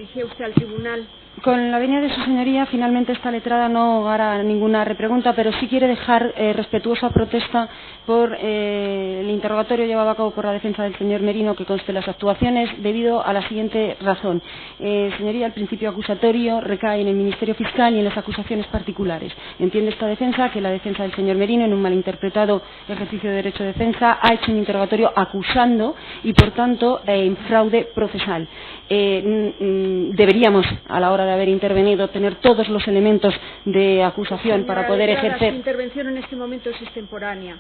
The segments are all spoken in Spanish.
dirigía usted al tribunal? Con la venia de su señoría, finalmente esta letrada no hará ninguna repregunta, pero sí quiere dejar respetuosa protesta por el interrogatorio llevado a cabo por la defensa del señor Merino, que conste las actuaciones, debido a la siguiente razón. Señoría, el principio acusatorio recae en el Ministerio Fiscal y en las acusaciones particulares. Entiende esta defensa que la defensa del señor Merino, en un malinterpretado ejercicio de derecho de defensa, ha hecho un interrogatorio acusando y, por tanto, en fraude procesal. Deberíamos, a la hora de haber intervenido, tener todos los elementos de acusación para poder ejercer. Su intervención en este momento es extemporánea.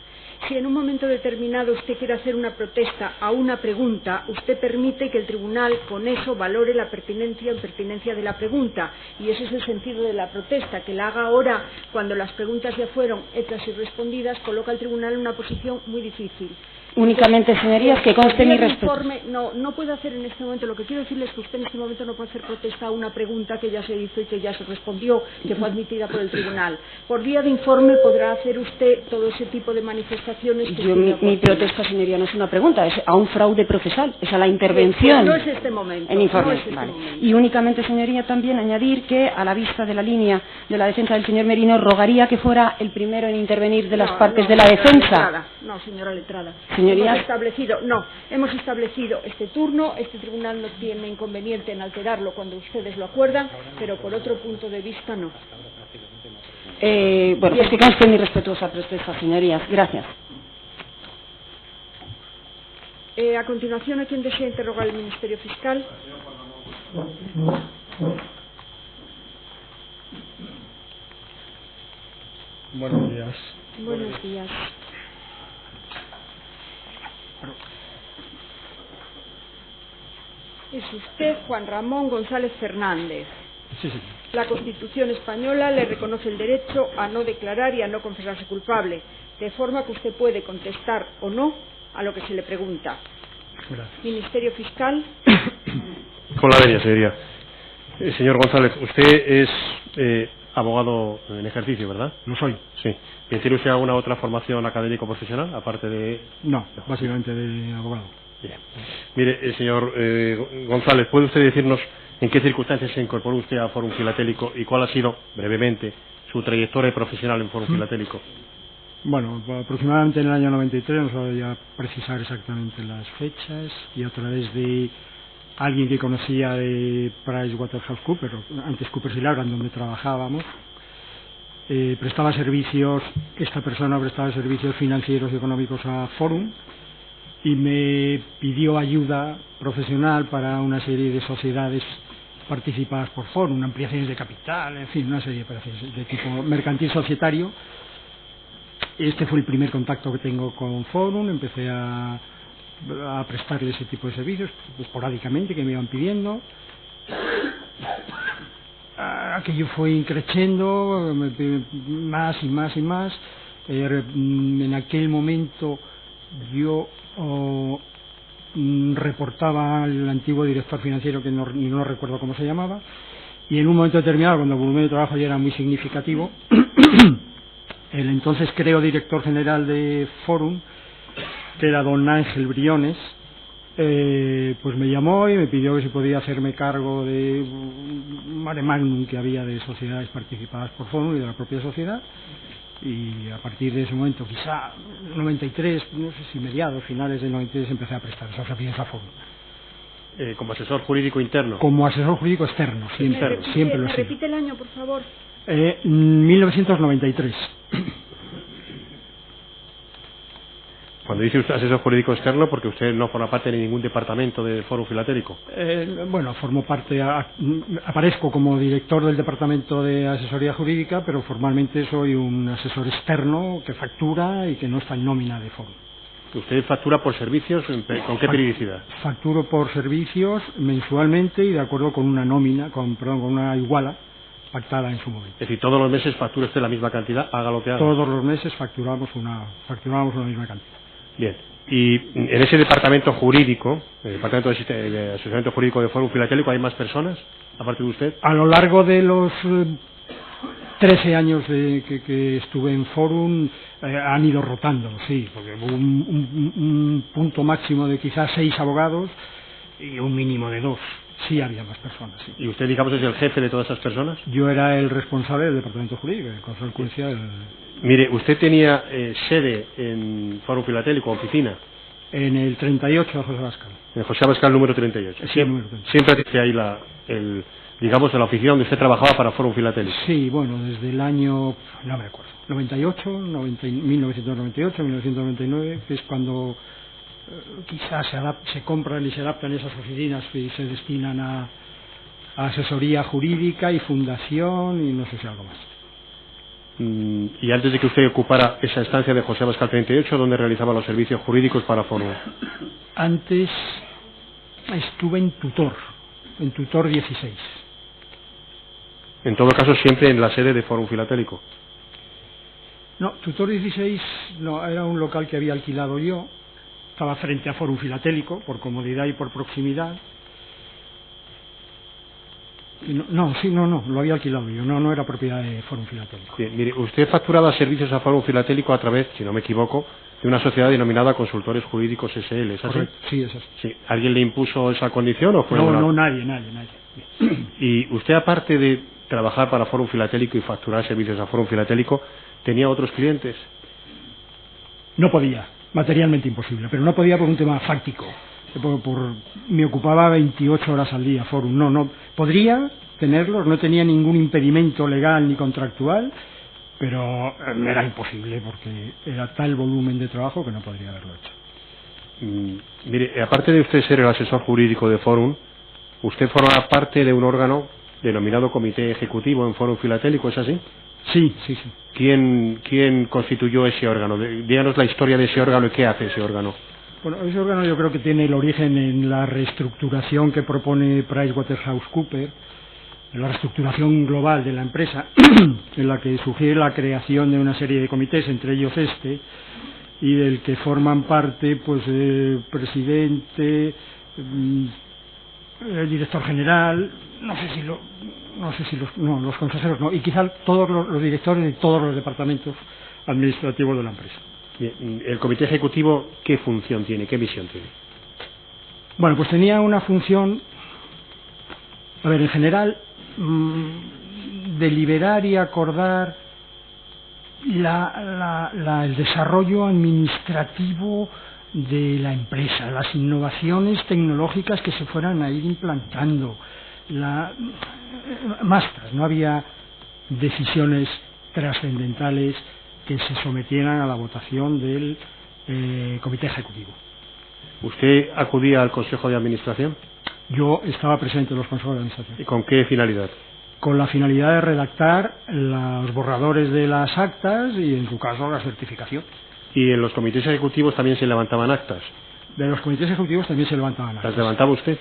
Si en un momento determinado usted quiere hacer una protesta a una pregunta, usted permite que el tribunal con eso valore la pertinencia o impertinencia de la pregunta, y ese es el sentido de la protesta. Que la haga ahora, cuando las preguntas ya fueron hechas y respondidas, coloca al tribunal en una posición muy difícil. Únicamente, señorías, que conste mi respeto. No puede hacer en este momento. Lo que quiero decirles es que usted en este momento no puede hacer protesta a una pregunta que ya se hizo y que ya se respondió, que fue admitida por el tribunal. Por vía de informe podrá hacer usted todo ese tipo de manifestaciones. Mi protesta, señoría, no es una pregunta, es a un fraude procesal, es a la intervención. No es este momento. En informe, no es este vale. momento. Y únicamente, señoría, también añadir que, a la vista de la línea de la defensa del señor Merino, rogaría que fuera el primero en intervenir de las partes de la defensa. No, señora letrada. Señorías, Hemos establecido este turno. Este tribunal no tiene inconveniente en alterarlo cuando ustedes lo acuerdan, pero por otro punto de vista no. Bueno, es que conste mi respetuosa protesta, señorías. Gracias. A continuación, ¿a quién desea interrogar el Ministerio Fiscal? Buenos días. Buenos días. Es usted Juan Ramón González Fernández. Sí. La Constitución española le reconoce el derecho a no declarar y a no confesarse culpable, de forma que usted puede contestar o no a lo que se le pregunta. Gracias. Ministerio Fiscal. Con la venia, señoría. Señor González, usted es abogado en ejercicio, ¿verdad? Lo soy. Sí. ¿Tiene usted alguna otra formación académico-profesional, aparte de...? No, básicamente de abogado. Bien. Mire, señor González, ¿puede usted decirnos en qué circunstancias se incorporó usted a Fórum Filatélico y cuál ha sido, brevemente, su trayectoria profesional en Fórum Filatélico? Bueno, aproximadamente en el año 93, no voy a precisar exactamente las fechas, y a través de alguien que conocía de PricewaterhouseCoopers, antes Coopers y Lybrand, donde trabajábamos, esta persona prestaba servicios financieros y económicos a Fórum, y me pidió ayuda profesional para una serie de sociedades participadas por Fórum, ampliaciones de capital, en fin, una serie de operaciones de tipo mercantil societario. Este fue el primer contacto que tengo con Fórum. Empecé a prestarle ese tipo de servicios esporádicamente que me iban pidiendo. Aquello fue increciendo más y más y más. En aquel momento yo reportaba al antiguo director financiero, que no recuerdo cómo se llamaba, y en un momento determinado, cuando el volumen de trabajo ya era muy significativo, el entonces director general de Fórum, que era don Ángel Briones, pues me llamó y me pidió que si podía hacerme cargo de un mare magnum que había de sociedades participadas por Fórum y de la propia sociedad. Y a partir de ese momento, quizá 93, no sé si mediados, finales del 93, empecé a prestar esas servicios a Fórum. ¿Como asesor jurídico interno? Como asesor jurídico externo, siempre lo he sido. ¿Me repite el año, por favor? 1993. Cuando dice usted asesor jurídico externo, porque usted no forma parte de ningún departamento del Fórum Filatélico. Bueno, formo parte, aparezco como director del departamento de asesoría jurídica, pero formalmente soy un asesor externo que factura y que no está en nómina de Fórum. ¿Usted factura por servicios? ¿Con qué periodicidad? Facturo por servicios mensualmente y de acuerdo con una nómina, con una iguala pactada en su momento. Es decir, todos los meses factura usted la misma cantidad, haga lo que haga. Todos los meses facturamos una misma cantidad. Bien. Y en ese departamento jurídico, el departamento de asesoramiento jurídico de Fórum Filatélico, ¿hay más personas, aparte de usted? A lo largo de los 13 años que estuve en Fórum, han ido rotando, sí, porque hubo un punto máximo de quizás 6 abogados y un mínimo de 2. Sí, había más personas, sí. ¿Y usted, digamos, es el jefe de todas esas personas? Yo era el responsable del departamento jurídico, en consecuencia... Mire, usted tenía sede en Fórum Filatélico, oficina. En el 38 de José Abascal. En José Abascal número 38. Sí, número 38. Siempre tiene ahí digamos, la oficina donde usted trabajaba para Fórum Filatélico. Sí, bueno, desde el año, no me acuerdo, 98, 1998, 1999, que es cuando quizás se compran y se adaptan esas oficinas y se destinan a asesoría jurídica y fundación y no sé si algo más. Y antes de que usted ocupara esa estancia de José Abascal 38, ¿dónde realizaba los servicios jurídicos para Fórum? Antes estuve en Tutor 16. En todo caso, siempre en la sede de Fórum Filatélico. No, Tutor 16 no, era un local que había alquilado yo. Estaba frente a Fórum Filatélico, por comodidad y por proximidad. Y no, lo había alquilado yo, no era propiedad de Fórum Filatélico. Bien, mire, usted facturaba servicios a Fórum Filatélico a través, si no me equivoco, de una sociedad denominada Consultores Jurídicos SL, ¿es así? Correcto, sí, es así. Sí. ¿Alguien le impuso esa condición o fue No, nadie. Y usted, aparte de trabajar para Fórum Filatélico y facturar servicios a Fórum Filatélico, ¿tenía otros clientes? No podía, materialmente imposible, pero no podía por un tema fáctico. Me ocupaba 28 horas al día Fórum. No, podría tenerlos, no tenía ningún impedimento legal ni contractual, pero era imposible porque era tal volumen de trabajo que no podría haberlo hecho. Mire, aparte de usted ser el asesor jurídico de Fórum, usted forma parte de un órgano denominado Comité Ejecutivo en Fórum Filatélico, ¿es así? Sí. ¿Quién constituyó ese órgano? Díganos la historia de ese órgano y qué hace ese órgano. Bueno, ese órgano yo creo que tiene el origen en la reestructuración que propone PricewaterhouseCoopers, en la reestructuración global de la empresa, en la que sugiere la creación de una serie de comités, entre ellos y del que forman parte pues el presidente, el director general, los consejeros no, y quizá todos los directores de todos los departamentos administrativos de la empresa. Bien, ¿el comité ejecutivo qué función tiene, qué misión tiene? Bueno, pues tenía una función, en general, deliberar y acordar el desarrollo administrativo de la empresa, las innovaciones tecnológicas que se fueran a ir implantando, no había decisiones trascendentales que se sometieran a la votación del comité ejecutivo. ¿Usted acudía al Consejo de Administración? Yo estaba presente en los consejos de administración. ¿Y con qué finalidad? Con la finalidad de redactar los borradores de las actas y, en su caso, la certificación. ¿Y en los comités ejecutivos también se levantaban actas? De los comités ejecutivos también se levantaban actas. ¿Las levantaba usted?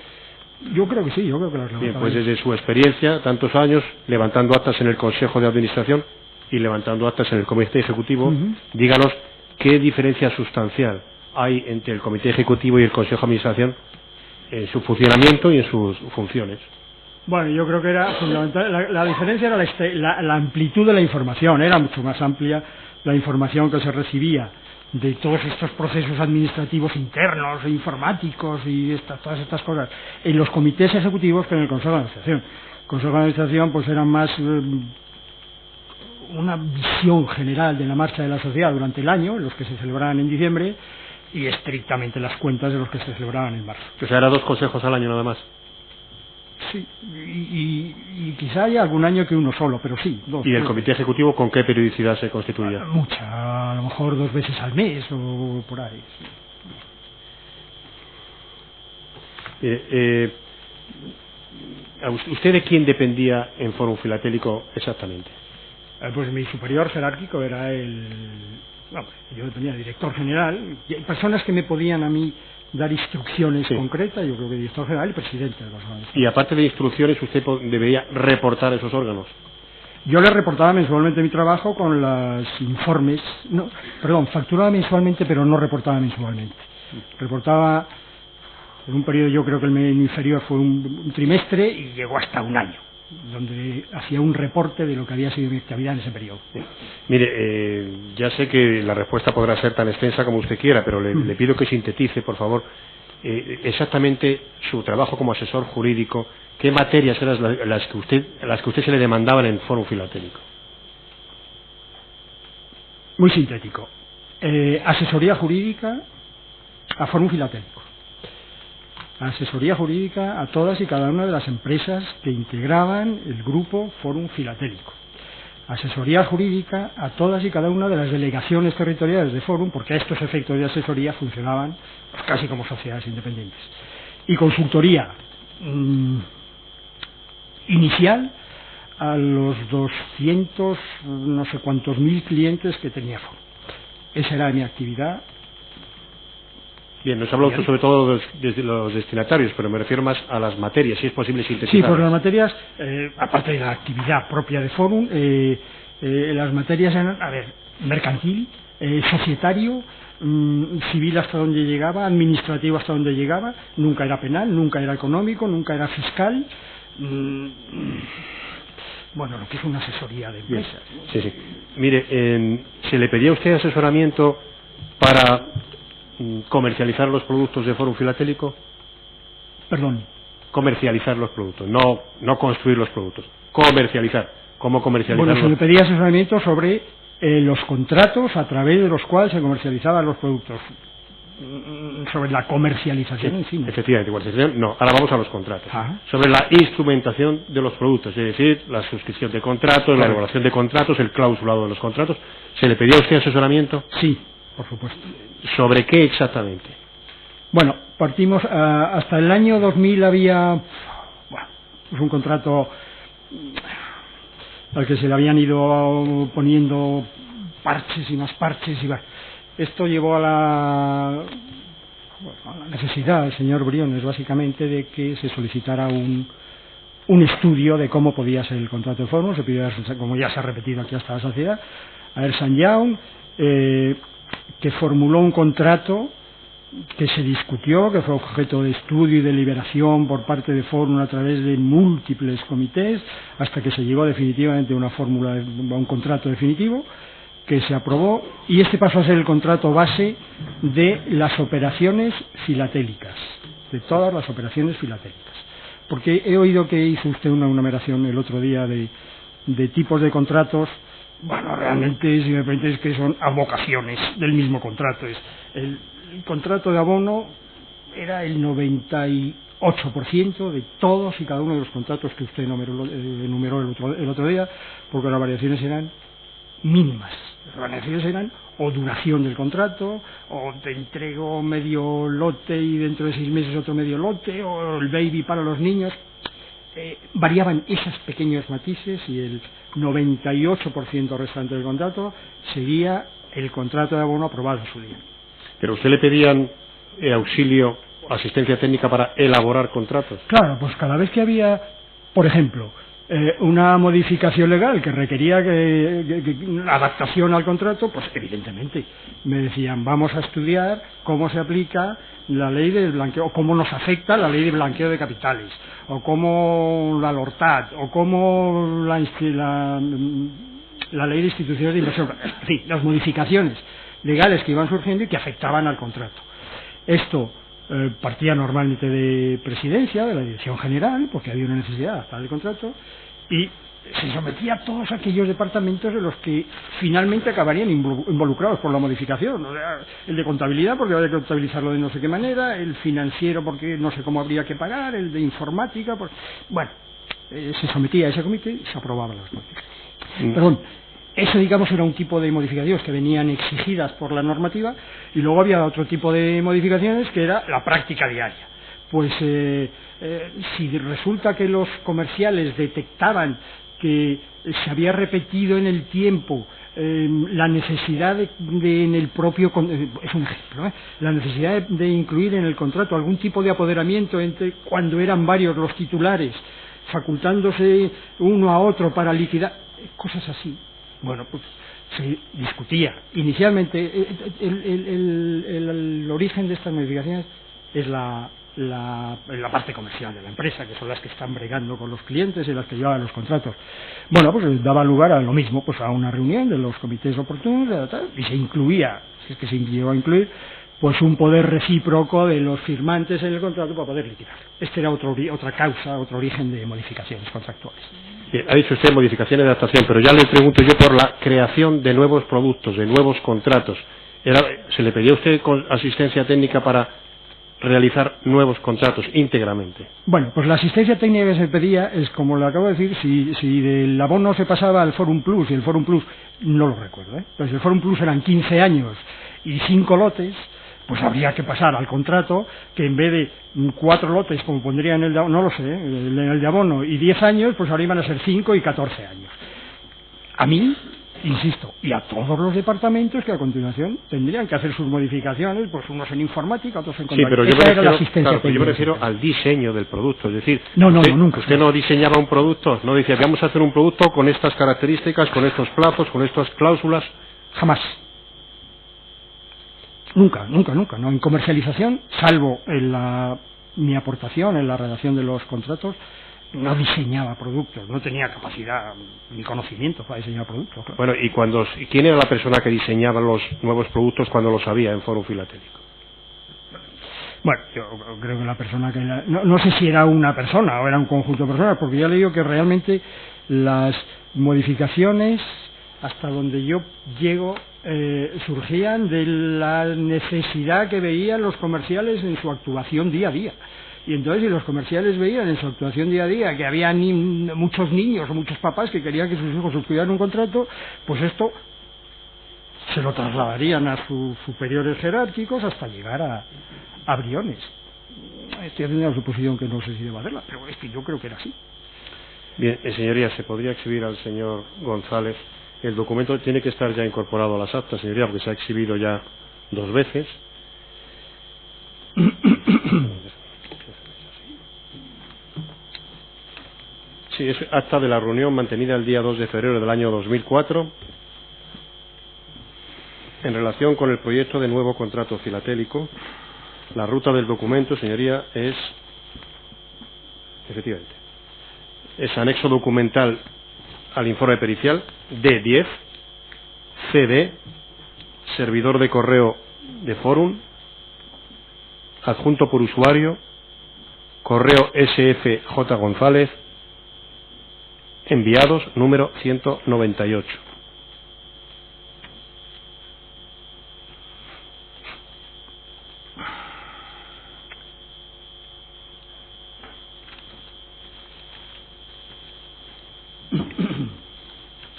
Yo creo que sí, yo creo que las levantaba. Bien, pues desde su experiencia, tantos años, levantando actas en el Consejo de Administración y levantando actas en el Comité Ejecutivo, díganos qué diferencia sustancial hay entre el Comité Ejecutivo y el Consejo de Administración en su funcionamiento y en sus funciones. Bueno, yo creo que era fundamental. La diferencia era la amplitud de la información. Era mucho más amplia la información que se recibía de todos estos procesos administrativos internos e informáticos y todas estas cosas en los comités ejecutivos que en el Consejo de Administración. El Consejo de Administración pues era más una visión general de la marcha de la sociedad durante el año, los que se celebraban en diciembre, y estrictamente las cuentas de los que se celebraban en marzo. O sea, era 2 consejos al año nada más. Sí, y quizá haya algún año que uno solo, pero sí, 2. ¿Y el comité ejecutivo con qué periodicidad se constituía? Mucha, a lo mejor 2 veces al mes o por ahí. Sí. ¿Usted de quién dependía en Fórum Filatélico exactamente? Pues mi superior jerárquico era yo dependía del director general, y hay personas que me podían a mí dar instrucciones concretas, yo creo que el director general y el presidente de los órganos. Y aparte de instrucciones, usted debería reportar a esos órganos. Yo le reportaba mensualmente mi trabajo con los informes, facturaba mensualmente, pero no reportaba mensualmente. Reportaba en un periodo, yo creo que el inferior fue un trimestre y llegó hasta un año, donde hacía un reporte de lo que había sido mi actividad en ese periodo. Mire, ya sé que la respuesta podrá ser tan extensa como usted quiera, pero le pido que sintetice, por favor, exactamente su trabajo como asesor jurídico, ¿qué materias eran las que usted se le demandaban en el Fórum Filatélico? Muy sintético. Asesoría jurídica a Fórum Filatélico. Asesoría jurídica a todas y cada una de las empresas que integraban el grupo Fórum Filatélico. Asesoría jurídica a todas y cada una de las delegaciones territoriales de Fórum, porque a estos efectos de asesoría funcionaban pues, casi como sociedades independientes. Y consultoría inicial a los 200, no sé cuántos mil clientes que tenía Fórum. Esa era mi actividad. Bien, nos habla usted sobre todo de los destinatarios, pero me refiero más a las materias, si es posible sintetizar. Sí, pues las materias, aparte de la actividad propia de Fórum, las materias eran, mercantil, societario, civil hasta donde llegaba, administrativo hasta donde llegaba, nunca era penal, nunca era económico, nunca era fiscal, bueno, lo que es una asesoría de empresas. Sí, sí. Mire, ¿se le pedía a usted asesoramiento para comercializar los productos de Fórum Filatélico? Perdón. Comercializar los productos, no construir los productos. Comercializar. ¿Cómo comercializar? Bueno, se le pedía asesoramiento sobre los contratos a través de los cuales se comercializaban los productos. Sobre la comercialización en sí. Efectivamente, comercialización no. Ahora vamos a los contratos. Ajá. Sobre la instrumentación de los productos, es decir, la suscripción de contratos, claro, la elaboración de contratos, el clausulado de los contratos. ¿Se le pedía a usted asesoramiento? Sí, por supuesto. ¿Sobre qué exactamente? Bueno, partimos hasta el año 2000 había pues un contrato al que se le habían ido poniendo parches y más parches y esto llevó a la necesidad del señor Briones básicamente de que se solicitara un estudio de cómo podía ser el contrato de Fórum. Se pidió, como ya se ha repetido aquí hasta la saciedad, a Ernst & Young, que formuló un contrato que se discutió, que fue objeto de estudio y deliberación por parte de Fórum a través de múltiples comités, hasta que se llegó definitivamente a una fórmula, a un contrato definitivo que se aprobó, y este pasó a ser el contrato base de las operaciones filatélicas, de todas las operaciones filatélicas. Porque he oído que hizo usted una numeración el otro día de tipos de contratos. Bueno, realmente, si me permite, es que son avocaciones del mismo contrato. El contrato de abono era el 98% de todos y cada uno de los contratos que usted enumeró el otro día, porque las variaciones eran mínimas. Las variaciones eran o duración del contrato, o te entrego medio lote y dentro de 6 meses otro medio lote, o el baby para los niños. Variaban esos pequeños matices y el 98% restante del contrato sería el contrato de abono aprobado en su día. ¿Pero usted le pedían auxilio, asistencia técnica para elaborar contratos? Claro, pues cada vez que había, por ejemplo, una modificación legal que requería adaptación al contrato, pues evidentemente me decían, vamos a estudiar cómo se aplica la ley del blanqueo, o cómo nos afecta la ley de blanqueo de capitales, o cómo la LORTAT, o cómo la ley de instituciones de inversión, en fin, las modificaciones legales que iban surgiendo y que afectaban al contrato. Esto partía normalmente de presidencia, de la dirección general, porque había una necesidad de adaptar el contrato, y se sometía a todos aquellos departamentos de los que finalmente acabarían involucrados por la modificación. O sea, el de contabilidad, porque había que contabilizarlo de no sé qué manera, el financiero, porque no sé cómo habría que pagar, el de informática, pues, bueno, se sometía a ese comité y se aprobaban las modificaciones. Perdón. Eso, digamos, era un tipo de modificaciones que venían exigidas por la normativa, y luego había otro tipo de modificaciones que era la práctica diaria. Pues si resulta que los comerciales detectaban que se había repetido en el tiempo la necesidad de en el propio, es un ejemplo, la necesidad de incluir en el contrato algún tipo de apoderamiento entre cuando eran varios los titulares, facultándose uno a otro para liquidar, cosas así. Bueno, pues se discutía. Inicialmente, el origen de estas modificaciones es la parte comercial de la empresa, que son las que están bregando con los clientes y las que llevan los contratos. Bueno, pues daba lugar a lo mismo, pues a una reunión de los comités oportunos y se incluía, si es que se llegó a incluir, pues un poder recíproco de los firmantes en el contrato para poder liquidar. Este era otra causa, otro origen de modificaciones contractuales. Bien, ha dicho usted modificaciones de adaptación, pero ya le pregunto yo por la creación de nuevos productos, de nuevos contratos. ¿Se le pedía a usted asistencia técnica para realizar nuevos contratos íntegramente? Bueno, pues la asistencia técnica que se pedía es, como le acabo de decir, si del abono se pasaba al Forum Plus, y el Forum Plus no lo recuerdo, pues el Forum Plus eran 15 años y 5 lotes, pues habría que pasar al contrato que en vez de 4 lotes, como pondría en el de abono, no lo sé, en el de abono, y 10 años, pues ahora iban a ser 5 y 14 años. A mí, insisto, y a todos los departamentos que a continuación tendrían que hacer sus modificaciones, pues unos en informática, otros en contabilidad. Sí, pero yo me refiero al diseño del producto, es decir, nunca. Usted no diseñaba un producto, no decía, vamos a hacer un producto con estas características, con estos plazos, con estas cláusulas. Jamás. Nunca, no en comercialización, salvo en mi aportación en la redacción de los contratos, no diseñaba productos, no tenía capacidad ni conocimiento para diseñar productos. Claro. Bueno, ¿y quién era la persona que diseñaba los nuevos productos cuando los había en Fórum Filatélico? Bueno, yo creo que la persona que no sé si era una persona o era un conjunto de personas, porque ya le digo que realmente las modificaciones, hasta donde yo llego, surgían de la necesidad que veían los comerciales en su actuación día a día. Y entonces, si los comerciales veían en su actuación día a día que había muchos niños o muchos papás que querían que sus hijos suscribieran un contrato, pues esto se lo trasladarían a sus superiores jerárquicos hasta llegar a Briones. Estoy haciendo una suposición que no sé si debo hacerla, pero es que yo creo que era así. Bien, señoría, ¿se podría exhibir al señor González? El documento tiene que estar ya incorporado a las actas, señoría, porque se ha exhibido ya 2 veces. Sí, es acta de la reunión mantenida el día 2 de febrero del año 2004 en relación con el proyecto de nuevo contrato filatélico. La ruta del documento, señoría, es, efectivamente, es anexo documental al informe pericial D10, CD, servidor de correo de Fórum, adjunto por usuario, correo SFJ González, enviados número 198.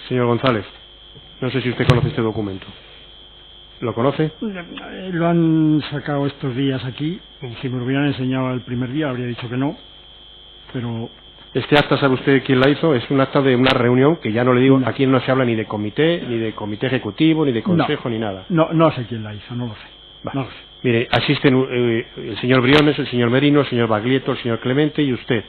Señor González, no sé si usted conoce este documento. ¿Lo conoce? Lo han sacado estos días aquí. Si me lo hubieran enseñado el primer día habría dicho que no, pero... Este acta, ¿sabe usted quién la hizo? Es un acta de una reunión que ya no le digo, aquí no se habla ni de comité ejecutivo, ni de consejo, ni nada. No sé quién la hizo, no lo sé. No lo sé. Mire, asisten el señor Briones, el señor Merino, el señor Baglietto, el señor Clemente y usted.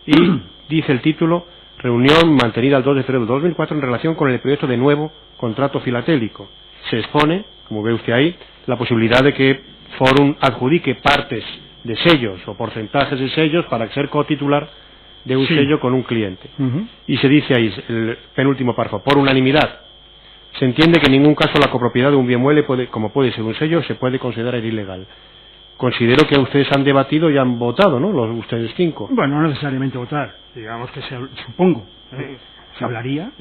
Y dice el título, reunión mantenida el 2 de febrero de 2004 en relación con el proyecto de nuevo contrato filatélico. Se expone, como ve usted ahí, la posibilidad de que Fórum adjudique partes de sellos o porcentajes de sellos para ser cotitular de un sello con un cliente. Y se dice ahí, el penúltimo párrafo, por unanimidad, se entiende que en ningún caso la copropiedad de un bien mueble, como puede ser un sello, se puede considerar ilegal. Considero que ustedes han debatido y han votado, ¿no? Ustedes 5. Bueno, no necesariamente votar, digamos que supongo. Se hablaría,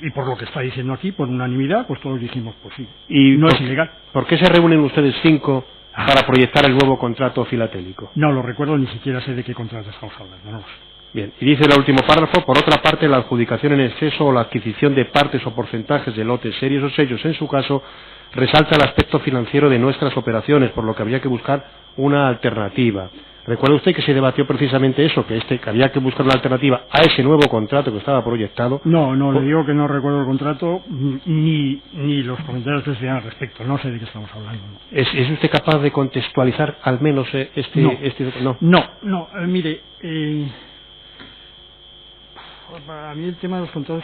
y por lo que está diciendo aquí, por unanimidad, pues todos dijimos, pues sí. Y no es ilegal. ¿Por qué se reúnen ustedes 5 para proyectar el nuevo contrato filatélico? No lo recuerdo, ni siquiera sé de qué contrato estamos hablando, no lo sé. Bien, y dice el último párrafo, por otra parte, la adjudicación en exceso o la adquisición de partes o porcentajes de lotes, series o sellos, en su caso, resalta el aspecto financiero de nuestras operaciones, por lo que habría que buscar una alternativa. ¿Recuerda usted que se debatió precisamente eso, que había que buscar una alternativa a ese nuevo contrato que estaba proyectado? No, le digo que no recuerdo el contrato, ni los comentarios que se hacían al respecto, no sé de qué estamos hablando. No. ¿Es usted capaz de contextualizar al menos No, mire, a mí el tema de los contratos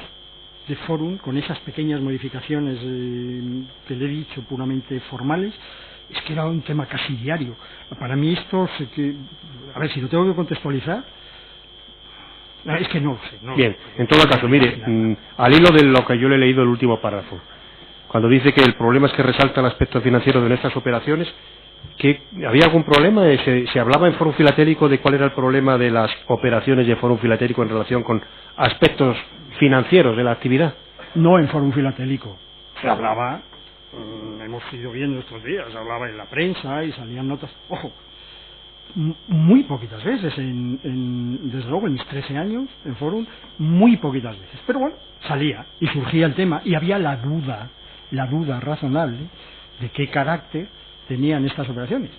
de Fórum, con esas pequeñas modificaciones que le he dicho puramente formales, es que era un tema casi diario. Para mí esto, a ver, si lo tengo que contextualizar, es que no lo sé. Bien, en todo caso, mire, al hilo de lo que yo le he leído el último párrafo, cuando dice que el problema es que resalta el aspecto financiero de nuestras operaciones, que había algún problema. Se hablaba en Fórum Filatélico de cuál era el problema de las operaciones de Fórum Filatélico en relación con aspectos financieros de la actividad. No en Fórum Filatélico. Se hablaba, hemos ido viendo estos días, se hablaba en la prensa y salían notas. Ojo, muy poquitas veces, desde luego en mis 13 años en Fórum, muy poquitas veces. Pero bueno, salía y surgía el tema y había la duda razonable de qué carácter tenían estas operaciones.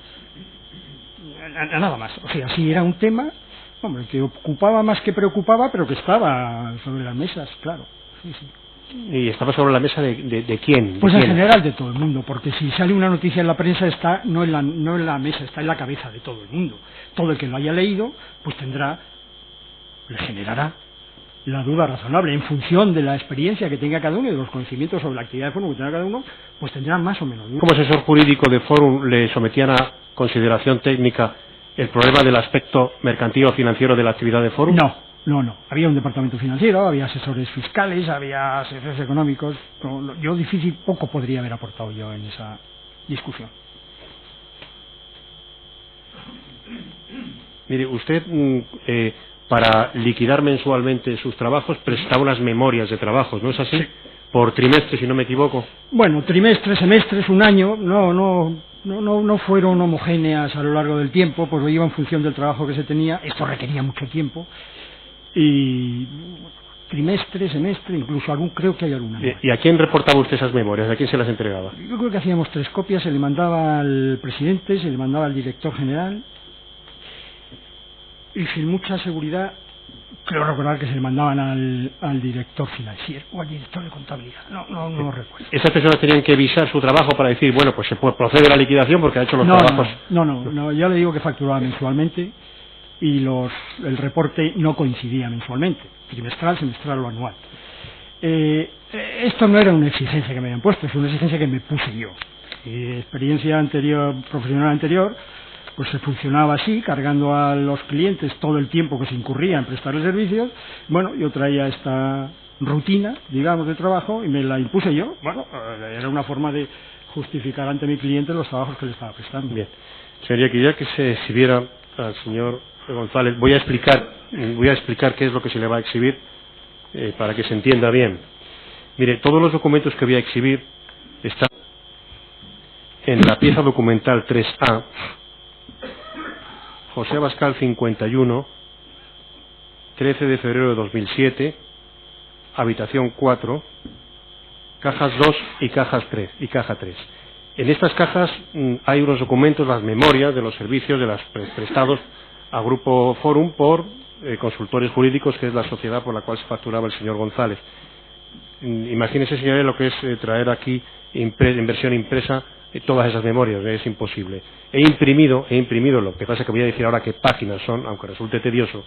Nada más. O sea, sí era un tema, hombre, que ocupaba más que preocupaba, pero que estaba sobre las mesas, claro. Sí, sí. ¿Y estaba sobre la mesa de quién? Pues ¿De en quién? general de todo el mundo, porque si sale una noticia en la prensa está no en la mesa, está en la cabeza de todo el mundo. Todo el que lo haya leído, pues le generará la duda razonable en función de la experiencia que tenga cada uno y de los conocimientos sobre la actividad de Fórum que tenga cada uno, pues tendrá más o menos duda. Como asesor jurídico de Fórum, ¿le sometían a consideración técnica el problema del aspecto mercantil o financiero de la actividad de Fórum? No. Había un departamento financiero, había asesores fiscales, había asesores económicos. Yo poco podría haber aportado yo en esa discusión. Mire, usted para liquidar mensualmente sus trabajos prestaba unas memorias de trabajos, ¿no es así? Sí. Por trimestre, si no me equivoco. Bueno, trimestres, semestres, un año, no fueron homogéneas a lo largo del tiempo, pues iba en función del trabajo que se tenía. Esto requería mucho tiempo. Y trimestre, semestre, incluso creo que hay alguna. ¿Y a quién reportaba usted esas memorias? ¿A quién se las entregaba? Yo creo que hacíamos 3 copias, se le mandaba al presidente, se le mandaba al director general, y sin mucha seguridad, creo recordar que se le mandaban al director financiero o al director de contabilidad, no recuerdo. ¿Esas personas tenían que visar su trabajo para decir, bueno, pues se procede a la liquidación porque ha hecho los trabajos? No, ya le digo que facturaba mensualmente y el reporte no coincidía mensualmente, trimestral, semestral o anual. Esto no era una exigencia que me habían puesto, es una exigencia que me puse yo. Mi experiencia profesional anterior, pues se funcionaba así, cargando a los clientes todo el tiempo que se incurría en prestarles servicios. Bueno, yo traía esta rutina, digamos, de trabajo y me la impuse yo. Bueno, era una forma de justificar ante mi cliente los trabajos que le estaba prestando. Bien. Señoría, quería que se exhibiera al señor González. Voy a explicar qué es lo que se le va a exhibir para que se entienda bien. Mire, todos los documentos que voy a exhibir están en la pieza documental 3A, José Abascal 51, 13 de febrero de 2007, habitación 4, cajas 2 y caja 3. En estas cajas hay unos documentos, las memorias de los servicios de los prestados a Grupo Fórum por consultores jurídicos, que es la sociedad por la cual se facturaba el señor González. Imagínese, señores, lo que es traer aquí en versión impresa todas esas memorias, es imposible. He imprimido, lo que pasa es que voy a decir ahora qué páginas son, aunque resulte tedioso.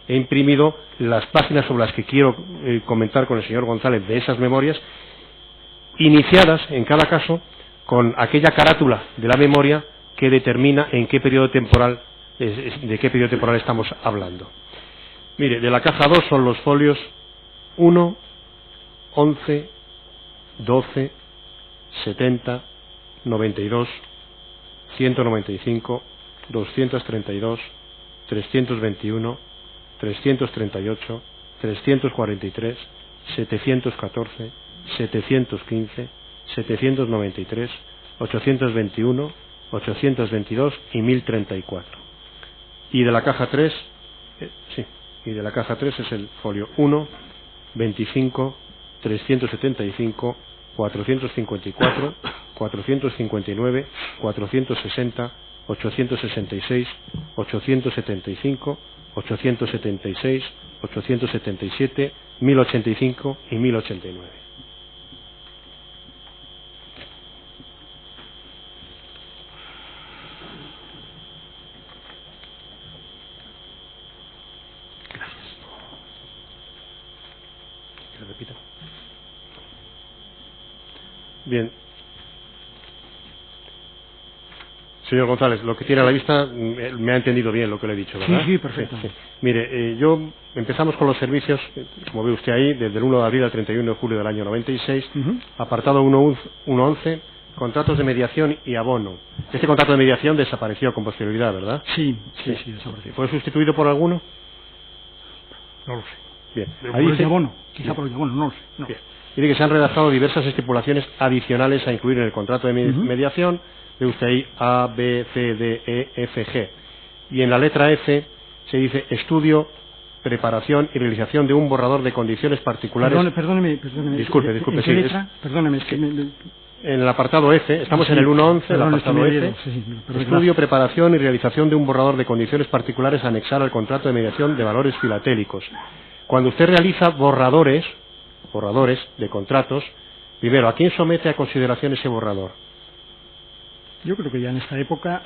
He imprimido las páginas sobre las que quiero comentar con el señor González de esas memorias, iniciadas en cada caso con aquella carátula de la memoria que determina en qué periodo temporal, de qué periodo temporal estamos hablando. Mire, de la caja 2 son los folios 1, 11, 12, 70, 92, 195, 232, 321, 338, 343, 714, 715, 793, 821, 822 y 1034. Y de la caja 3, es el folio 1, 25, 375, 454, 459, 460, 866, 875, 876, 877, 1085 y 1089. Gracias. ¿Que repita? Bien. Señor González, lo que tiene a la vista me ha entendido bien lo que le he dicho, ¿verdad? Sí, perfecto. Sí. Mire, empezamos con los servicios, como ve usted ahí, desde el 1 de abril al 31 de julio del año 96, apartado 1.11, contratos de mediación y abono. Este contrato de mediación desapareció con posterioridad, ¿verdad? Sí, desapareció. ¿Fue sustituido por alguno? No lo sé. Bien. Por el de abono, quizá por el de abono, no lo sé. No. Bien. Dice que se han redactado diversas estipulaciones adicionales a incluir en el contrato de mediación. Ve usted ahí A, B, C, D, E, F, G. Y en la letra F se dice estudio, preparación y realización de un borrador de condiciones particulares. Perdóneme. Disculpe. ¿En qué letra? Perdóneme, es que en el apartado F, estamos en el 1.11, el apartado F, estudio, preparación y realización de un borrador de condiciones particulares a anexar al contrato de mediación de valores filatélicos. Cuando usted realiza borradores de contratos, primero, ¿a quién somete a consideración ese borrador? Yo creo que ya en esta época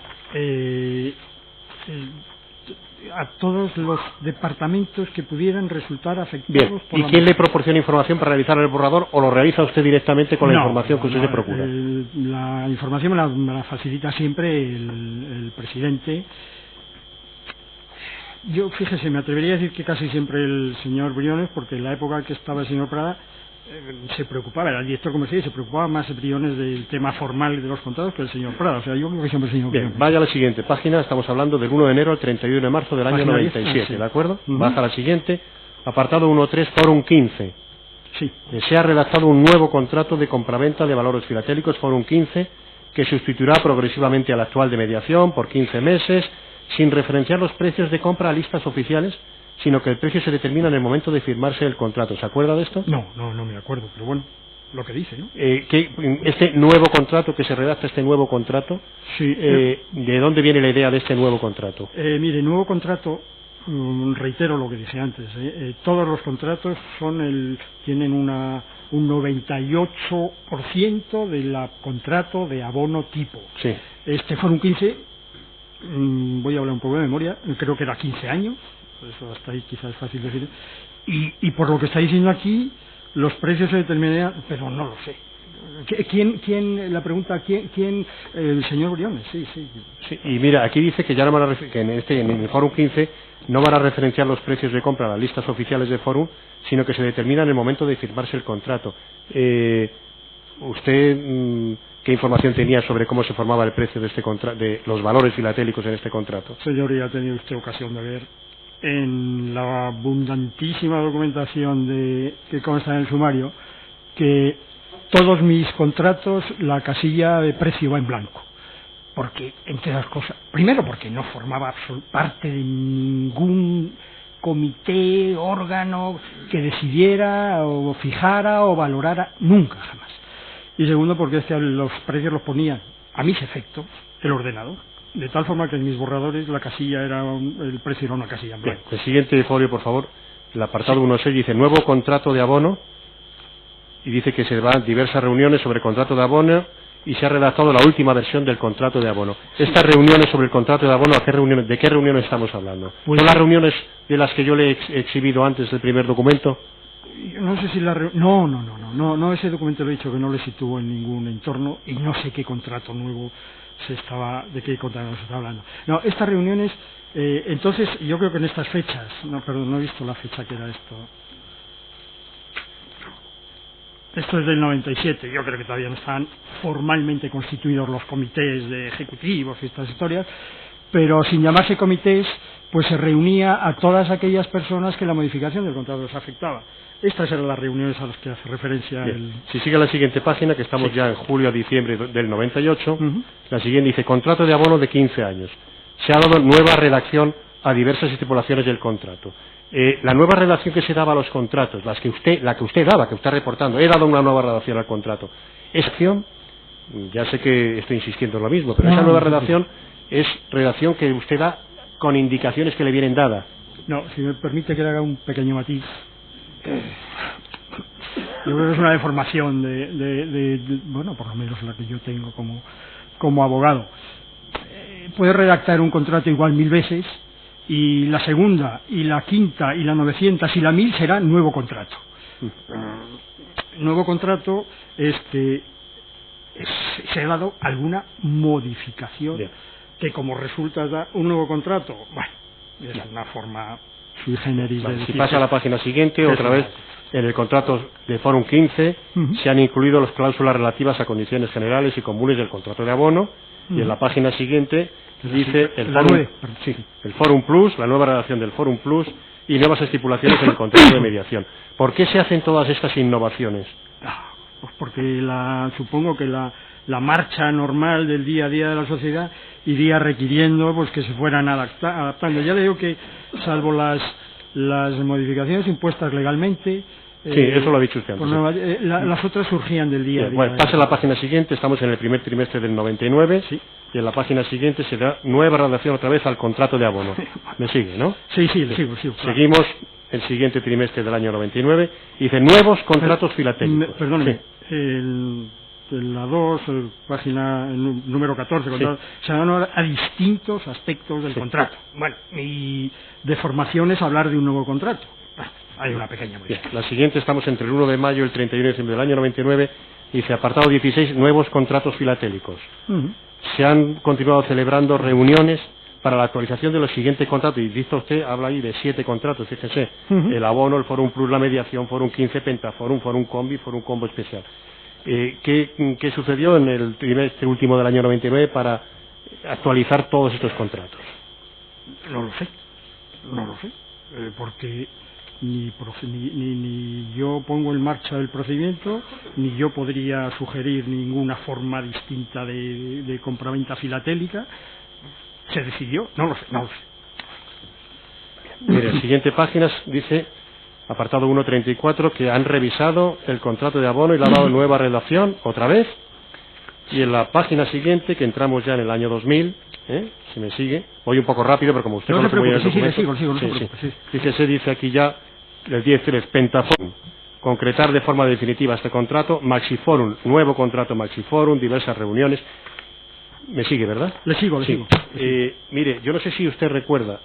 a todos los departamentos que pudieran resultar afectados. Bien. ¿Y quién le proporciona información para realizar el borrador o lo realiza usted directamente con la información que usted se procura? La información me la facilita siempre el presidente. Yo, fíjese, me atrevería a decir que casi siempre el señor Briones, porque en la época que estaba el señor Prada se preocupaba, era el director comercial y se preocupaba más Briones del tema formal de los contratos que el señor Prada. O sea, yo creo que siempre el señor Briones. Bien, vaya a la siguiente página, estamos hablando del 1 de enero al 31 de marzo del año 97, sí. ¿De acuerdo? Baja a la siguiente, apartado 1.3, Fórum 15. Sí. Se ha redactado un nuevo contrato de compraventa de valores filatélicos, Fórum 15, que sustituirá progresivamente al actual de mediación por 15 meses, sin referenciar los precios de compra a listas oficiales, sino que el precio se determina en el momento de firmarse el contrato. ¿Se acuerda de esto? No me acuerdo, pero bueno, lo que dice, ¿no? Este nuevo contrato, que se redacta este nuevo contrato, sí, ¿de dónde viene la idea de este nuevo contrato? Mire, nuevo contrato, reitero lo que dije antes, todos los contratos tienen un 98% del contrato de abono tipo. Sí. Este Fórum 15, voy a hablar un poco de memoria, creo que era 15 años, eso hasta ahí quizás es fácil decir, y por lo que está diciendo aquí, los precios se determinarían, pero no lo sé. La pregunta, ¿quién? El señor Briones, sí. Y mira, aquí dice que ya no van a que en el Fórum 15 no van a referenciar los precios de compra a las listas oficiales de Fórum, sino que se determina en el momento de firmarse el contrato. ¿Usted qué información tenía sobre cómo se formaba el precio de de los valores filatélicos en este contrato? Señoría, ha tenido usted ocasión de ver en la abundantísima documentación que consta en el sumario que todos mis contratos la casilla de precio va en blanco, porque entre las cosas, primero porque no formaba parte de ningún comité, órgano que decidiera o fijara o valorara nunca jamás, y segundo porque los precios los ponía a mis efectos el ordenador, de tal forma que en mis borradores la casilla el precio era una casilla en blanco. Bien, el siguiente folio, por favor, el apartado 1.6 dice nuevo contrato de abono, y dice que se van diversas reuniones sobre contrato de abono y se ha redactado la última versión del contrato de abono. Estas reuniones sobre el contrato de abono, ¿de qué reuniones estamos hablando? Pues, ¿son las reuniones de las que yo le he exhibido antes del primer documento? No sé si no, ese documento lo he dicho que no le sitúo en ningún entorno y no sé qué contrato nuevo de qué contrato se está hablando. No, estas reuniones, entonces yo creo que en estas fechas, no he visto la fecha que era esto. Esto es del 97, yo creo que todavía no están formalmente constituidos los comités de ejecutivos y estas historias, pero sin llamarse comités, pues se reunía a todas aquellas personas que la modificación del contrato les afectaba. Estas eran las reuniones a las que hace referencia el... Si sigue la siguiente página, que estamos ya en julio a diciembre del 98, la siguiente dice contrato de abono de 15 años. Se ha dado nueva redacción a diversas estipulaciones del contrato. La nueva redacción que se daba a los contratos, la que usted daba, que usted está reportando, he dado una nueva redacción al contrato. ¿Es acción? Ya sé que estoy insistiendo en lo mismo, pero esa nueva redacción es redacción que usted da con indicaciones que le vienen dadas. No, si me permite que le haga un pequeño matiz. Yo creo que es una deformación bueno, por lo menos la que yo tengo como abogado. Puede redactar un contrato igual 1000 veces y la segunda y la quinta y la 900 y la 1000 será nuevo contrato. Nuevo contrato es que se ha dado alguna modificación. Bien. Que como resulta da un nuevo contrato, bueno, es una forma sui generis de decir. Si pasa a la página siguiente, otra vez En el contrato de Fórum 15 se han incluido las cláusulas relativas a condiciones generales y comunes del contrato de abono, y en la página siguiente dice el Fórum Plus, la nueva redacción del Fórum Plus y nuevas estipulaciones en el contrato de mediación. ¿Por qué se hacen todas estas innovaciones? Pues porque supongo que la marcha normal del día a día de la sociedad iría requiriendo pues que se fueran adaptando. Ya le digo que, salvo las modificaciones impuestas legalmente, sí, eso lo ha dicho usted antes. Las otras surgían del día a día. Bueno, pase a la página siguiente, estamos en el primer trimestre del 99, sí. Y en la página siguiente se da nueva redacción otra vez al contrato de abono. ¿Me sigue, no? Sí, le sigo. Claro. Seguimos el siguiente trimestre del año 99, y dice nuevos contratos filatélicos. Perdóneme, la 2, página número 14, se dan a distintos aspectos del contrato. Bueno, y de formación es hablar de un nuevo contrato. Hay una pequeña modificación. La siguiente, estamos entre el 1 de mayo y el 31 de diciembre del año 99, dice apartado 16, nuevos contratos filatélicos. Se han continuado celebrando reuniones para la actualización de los siguientes contratos, y dice usted, habla ahí de 7 contratos, fíjense, el abono, el Fórum Plus, la mediación, Fórum 15, Pentaforum, Fórum Combi, Fórum Combo Especial. ¿Qué sucedió en el trimestre último del año 99 para actualizar todos estos contratos? No lo sé, porque ni yo pongo en marcha el procedimiento, ni yo podría sugerir ninguna forma distinta de compraventa filatélica. Se decidió, no lo sé. Mire, la siguiente página dice, apartado 1.34, que han revisado el contrato de abono y le ha dado nueva redacción, otra vez. Y en la página siguiente, que entramos ya en el año 2000, si me sigue, voy un poco rápido, pero como usted no conoce muy bien el documento, fíjese, dice aquí ya, el 10.3, Pentaforum, concretar de forma definitiva este contrato, Maxiforum, nuevo contrato Maxiforum, diversas reuniones. Me sigue, ¿verdad? Le sigo. Mire, yo no sé si usted recuerda,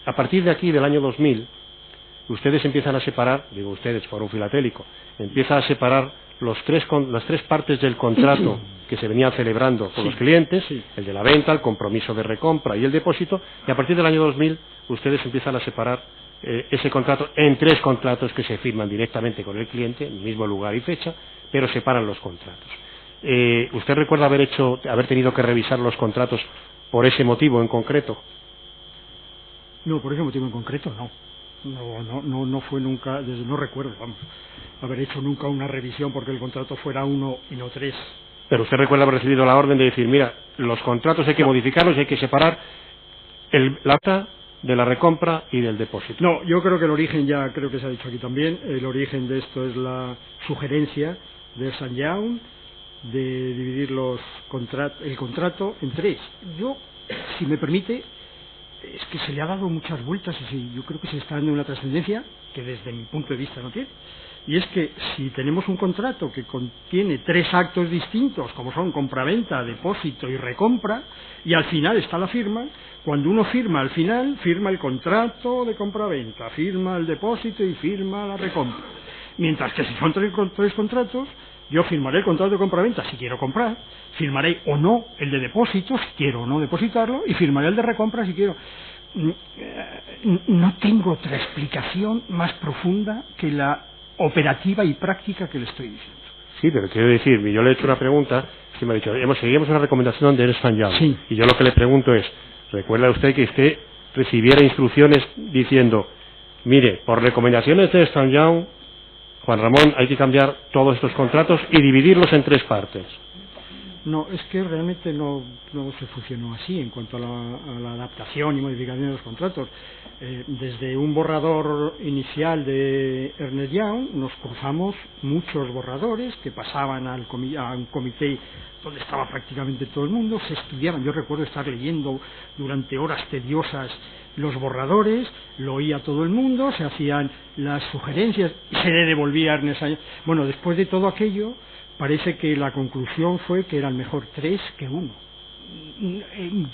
a partir de aquí, del año 2000, ustedes empiezan a separar, digo ustedes, Fórum Filatélico, empieza a separar las tres partes del contrato que se venían celebrando con los clientes, el de la venta, el compromiso de recompra y el depósito, y a partir del año 2000 ustedes empiezan a separar ese contrato en 3 contratos que se firman directamente con el cliente, en el mismo lugar y fecha, pero separan los contratos. ¿Usted recuerda haber tenido que revisar los contratos por ese motivo en concreto? No, por ese motivo en concreto no. No fue nunca, no recuerdo, haber hecho nunca una revisión porque el contrato fuera 1 y no 3. Pero usted recuerda haber recibido la orden de decir, mira, los contratos hay que modificarlos y hay que separar la acta de la recompra y del depósito. No, yo creo que el origen, ya creo que se ha dicho aquí también, el origen de esto es la sugerencia de Ernst & Young de dividir el contrato en 3. Yo, si me permite, es que se le ha dado muchas vueltas y yo creo que se está dando una trascendencia que desde mi punto de vista no tiene. Y es que si tenemos un contrato que contiene 3 actos distintos, como son compraventa, depósito y recompra, y al final está la firma, cuando uno firma al final, firma el contrato de compraventa, firma el depósito y firma la recompra. Mientras que si son 3 contratos, yo firmaré el contrato de compraventa si quiero comprar, firmaré o no el de depósito si quiero o no depositarlo, y firmaré el de recompra si quiero. No tengo otra explicación más profunda que la operativa y práctica que le estoy diciendo. Sí, pero quiero decir, yo le he hecho una pregunta, que me ha dicho, seguimos una recomendación de Ernst & Young. Sí. Y yo lo que le pregunto es, ¿recuerda usted que usted recibiera instrucciones diciendo, mire, por recomendaciones de Ernst & Young, Juan Ramón, hay que cambiar todos estos contratos y dividirlos en 3 partes? No, es que realmente no se funcionó así en cuanto a la adaptación y modificación de los contratos. Desde un borrador inicial de Ernst & Young nos cruzamos muchos borradores que pasaban a un comité donde estaba prácticamente todo el mundo, se estudiaban. Yo recuerdo estar leyendo durante horas tediosas los borradores, lo oía todo el mundo, se hacían las sugerencias y se le devolvía a Ernst & Young. Bueno, después de todo aquello, parece que la conclusión fue que eran mejor 3 que 1.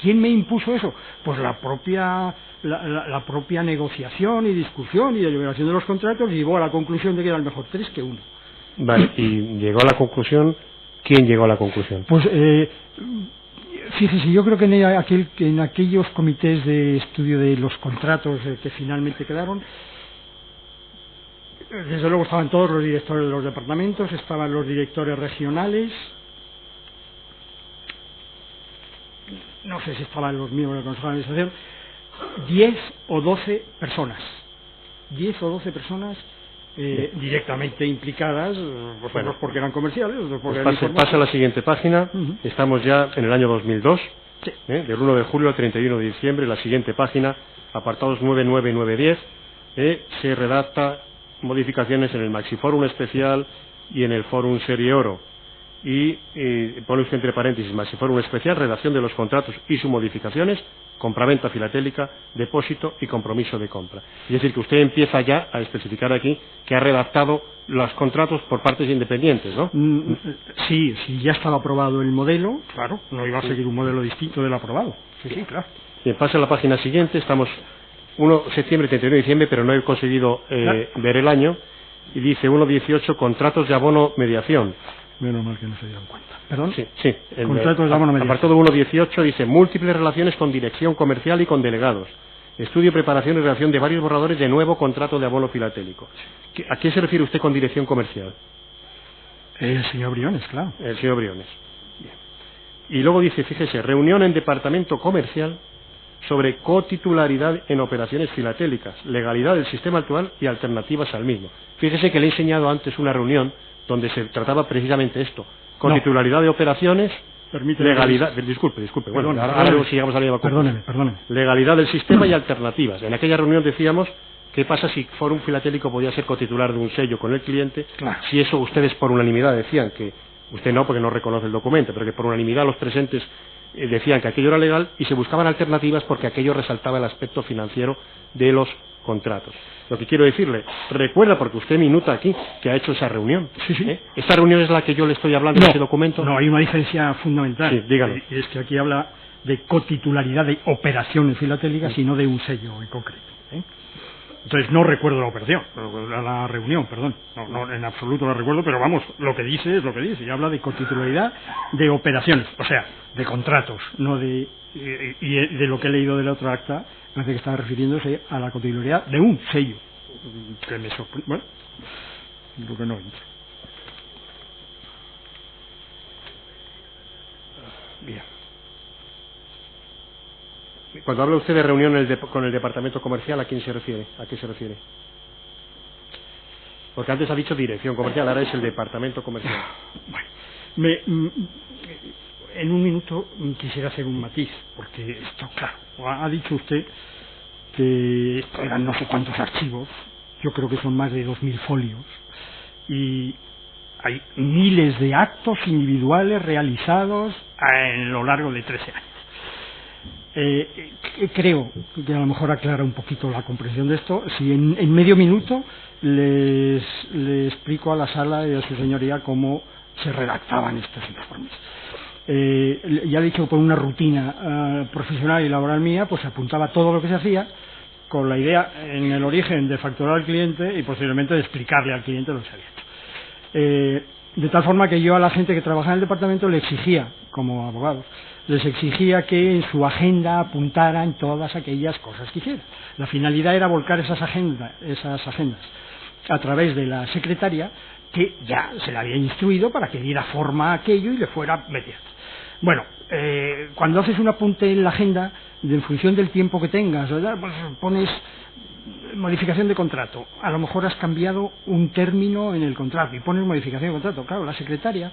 ¿Quién me impuso eso? Pues la propia negociación y discusión y deliberación de los contratos llegó a la conclusión de que eran mejor 3 que 1. Vale, y llegó a la conclusión. ¿Quién llegó a la conclusión? Pues fíjese, yo creo que en aquellos comités de estudio de los contratos que finalmente quedaron, desde luego estaban todos los directores de los departamentos, estaban los directores regionales, no sé si estaban los miembros del Consejo de Administración, 10 o 12 personas directamente implicadas, vosotros porque eran comerciales, otros porque eran pasa a la siguiente página. Estamos ya en el año 2002, sí. Del 1 de julio al 31 de diciembre, la siguiente página, apartados 9, 9 y 9, 10, se redacta modificaciones en el Maxiforum especial y en el Fórum Serie Oro. Y pone usted entre paréntesis Maxiforum especial, redacción de los contratos y sus modificaciones, compraventa filatélica, depósito y compromiso de compra. Es decir, que usted empieza ya a especificar aquí que ha redactado los contratos por partes independientes, ¿no? Sí, ya estaba aprobado el modelo, claro, no iba a seguir un modelo distinto del aprobado. Sí, claro. Bien, pasa a la página siguiente, estamos 1 de septiembre, 31 de diciembre, pero no he conseguido ver el año, y dice 1.18, contratos de abono mediación. Menos mal que no se dieron cuenta. ¿Perdón? Sí. Contratos de abono mediación. Apartado 1.18 dice múltiples relaciones con dirección comercial y con delegados. Estudio, preparación y redacción de varios borradores de nuevo contrato de abono filatélico. ¿A qué se refiere usted con dirección comercial? El señor Briones, claro. El señor Briones. Bien. Y luego dice, fíjese, reunión en departamento comercial sobre cotitularidad en operaciones filatélicas, legalidad del sistema actual y alternativas al mismo. Fíjese que le he enseñado antes una reunión donde se trataba precisamente esto, cotitularidad de operaciones, legalidad, disculpe, bueno, ahora si llegamos a la misma perdóneme. Legalidad del sistema y alternativas. En aquella reunión decíamos, ¿qué pasa si Fórum Filatélico podía ser cotitular de un sello con el cliente? Claro. Si eso ustedes por unanimidad decían que, usted no, porque no reconoce el documento, pero que por unanimidad los presentes decían que aquello era legal y se buscaban alternativas porque aquello resaltaba el aspecto financiero de los contratos. Lo que quiero decirle, recuerda, porque usted minuta aquí, que ha hecho esa reunión. Sí. ¿Esta reunión es la que yo le estoy hablando de ese documento? No, hay una diferencia fundamental. Sí, dígalo. Es que aquí habla de cotitularidad de operaciones filatélicas y no de un sello en concreto. Entonces no recuerdo la operación, la reunión, perdón. No, en absoluto la recuerdo, pero vamos, lo que dice es lo que dice. Y habla de cotitularidad de operaciones, o sea, de contratos, no de... Y de lo que he leído de la otra acta, parece que estaba refiriéndose a la cotitularidad de un sello. Que me sorprende. Bueno, lo que no entra. Bien. Cuando habla usted de reunión con el departamento comercial, ¿a quién se refiere? ¿A qué se refiere? Porque antes ha dicho dirección comercial, ahora es el departamento comercial. Bueno, en un minuto quisiera hacer un matiz, porque esto, claro, ha dicho usted que eran no sé cuántos archivos, yo creo que son más de 2.000 folios, y hay miles de actos individuales realizados a lo largo de 13 años. Creo que a lo mejor aclara un poquito la comprensión de esto si en medio minuto le explico a la sala y a su señoría cómo se redactaban estos informes. Ya he dicho que por una rutina profesional y laboral mía, pues se apuntaba todo lo que se hacía con la idea en el origen de facturar al cliente y posteriormente de explicarle al cliente lo que se había hecho. De tal forma que yo a la gente que trabajaba en el departamento le exigía, como abogados, les exigía que en su agenda apuntaran todas aquellas cosas que hicieran. La finalidad era volcar esas agendas a través de la secretaria, que ya se le había instruido para que diera forma a aquello y le fuera metiendo. Bueno, cuando haces un apunte en la agenda, en función del tiempo que tengas, ¿verdad? Pues pones modificación de contrato. A lo mejor has cambiado un término en el contrato y pones modificación de contrato. Claro, la secretaria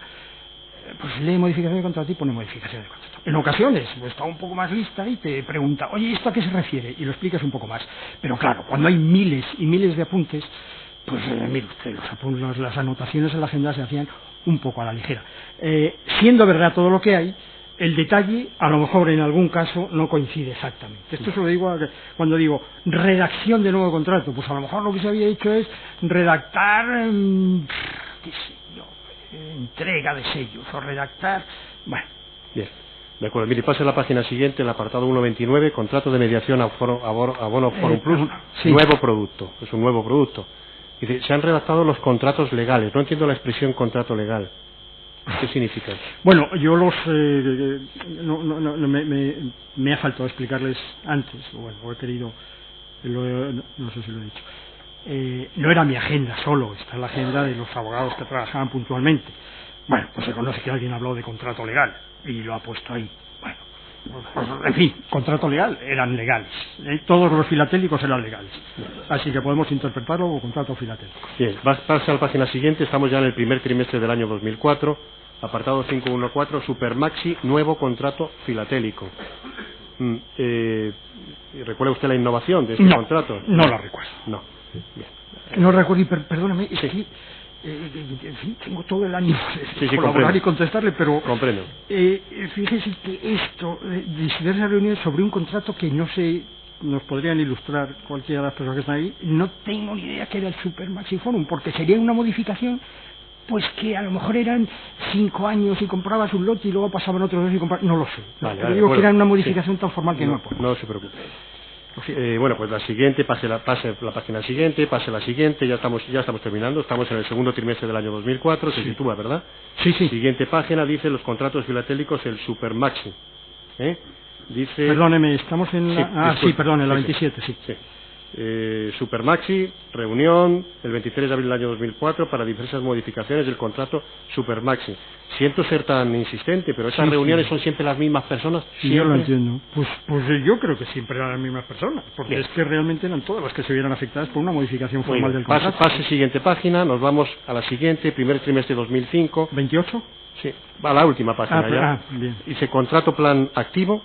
pues lee modificación de contrato y pone modificación de contrato. En ocasiones pues, está un poco más lista y te pregunta, oye, ¿esto a qué se refiere? Y lo explicas un poco más. Pero claro, cuando hay miles y miles de apuntes, pues mire usted, las anotaciones en la agenda se hacían un poco a la ligera. Siendo verdad todo lo que hay, el detalle, a lo mejor en algún caso, no coincide exactamente. Esto se lo digo cuando digo redacción de nuevo contrato. Pues a lo mejor lo que se había hecho es redactar, qué sé yo, entrega de sellos o redactar... Bueno. Bien. De acuerdo. Mire, pase a la página siguiente, el apartado 129, contrato de mediación abono Forum Plus, sí. Nuevo producto. Es un nuevo producto. Dice, se han redactado los contratos legales. No entiendo la expresión contrato legal. ¿Qué significa? Bueno, yo me ha faltado explicarles antes, bueno, he querido, no sé si lo he dicho. no era mi agenda solo, está la agenda de los abogados que trabajaban puntualmente. Bueno, pues se conoce que alguien habló de contrato legal y lo ha puesto ahí. Bueno, pues, en fin, contrato legal, eran legales. Todos los filatélicos eran legales. Así que podemos interpretarlo como contrato filatélico. Bien, pasa a la página siguiente, estamos ya en el primer trimestre del año 2004, apartado 514, Supermaxi, nuevo contrato filatélico. ¿Recuerda usted la innovación de este contrato? No la recuerdo. No. Bien. No recuerdo, y perdóname, es que en fin, tengo todo el año de colaborar comprendo. y contestarle, pero Comprendo. Fíjese que esto de diversas reuniones sobre un contrato que no sé, nos podrían ilustrar cualquiera de las personas que están ahí, no tengo ni idea que era el Supermaxi Forum, porque sería una modificación pues que a lo mejor eran 5 años y comprabas un lote y luego pasaban otros 2 y comprabas, no lo sé. Vale, digo que era una modificación tan formal que no me puedo. No se preocupe. Bueno, pues la siguiente, pase la página siguiente, pase la siguiente, ya estamos terminando, estamos en el segundo trimestre del año 2004, se sitúa, ¿verdad? Sí. Siguiente página dice los contratos filatélicos, el Supermaxi. Dice... Perdóneme, estamos en la... en la 27, sí. Supermaxi, reunión el 23 de abril del año 2004 para diversas modificaciones del contrato Supermaxi. Siento ser tan insistente, pero esas reuniones son siempre las mismas personas. Sí, yo lo entiendo. Pues yo creo que siempre eran las mismas personas, porque bien, es que realmente eran todas las que se vieran afectadas por una modificación formal del contrato. Pase siguiente página, nos vamos a la siguiente, primer trimestre de 2005. ¿28? Sí, va a la última página ya. Bien. Dice contrato plan activo.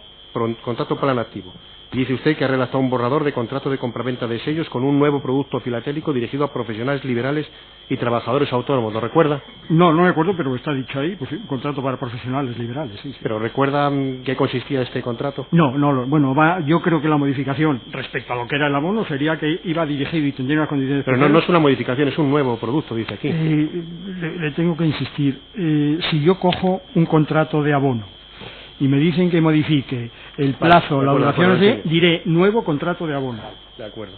Dice usted que ha redactado un borrador de contrato de compraventa de sellos con un nuevo producto filatélico dirigido a profesionales liberales y trabajadores autónomos. ¿Lo recuerda? No me acuerdo, pero está dicho ahí, pues sí, un contrato para profesionales liberales, sí. ¿Pero recuerda qué consistía este contrato? Yo creo que la modificación respecto a lo que era el abono sería que iba dirigido y tendría unas condiciones... Pero no es una modificación, es un nuevo producto, dice aquí. Le tengo que insistir. Si yo cojo un contrato de abono y me dicen que modifique el plazo, la duración, diré nuevo contrato de abono. De acuerdo.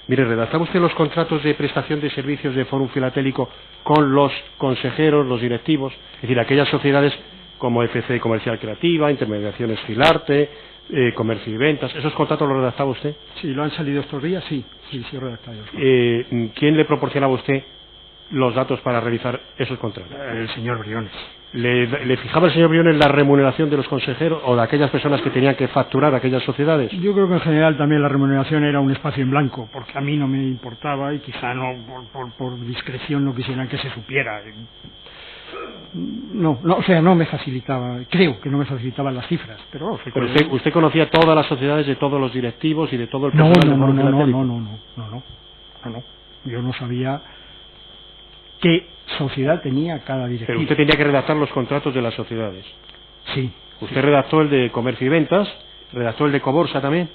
Mire, redactaba usted los contratos de prestación de servicios de Fórum Filatélico con los consejeros, los directivos, es decir, aquellas sociedades como FC Comercial Creativa, Intermediaciones Filarte, Comercio y Ventas. ¿Esos contratos los redactaba usted? Sí, lo han salido estos días, sí he redactado. ¿Quién le proporcionaba a usted los datos para realizar esos contratos? El señor Briones. ¿Le fijaba el señor Briones la remuneración de los consejeros o de aquellas personas que tenían que facturar aquellas sociedades? Yo creo que en general también la remuneración era un espacio en blanco, porque a mí no me importaba y quizá no por discreción no quisieran que se supiera. No me facilitaba, creo que no me facilitaban las cifras, pero usted conocía todas las sociedades de todos los directivos y de todo el personal. No, yo no sabía qué sociedad tenía cada directivo. Pero usted tenía que redactar los contratos de las sociedades. Sí. Usted redactó el de Comercio y Ventas, redactó el de Coborsa también.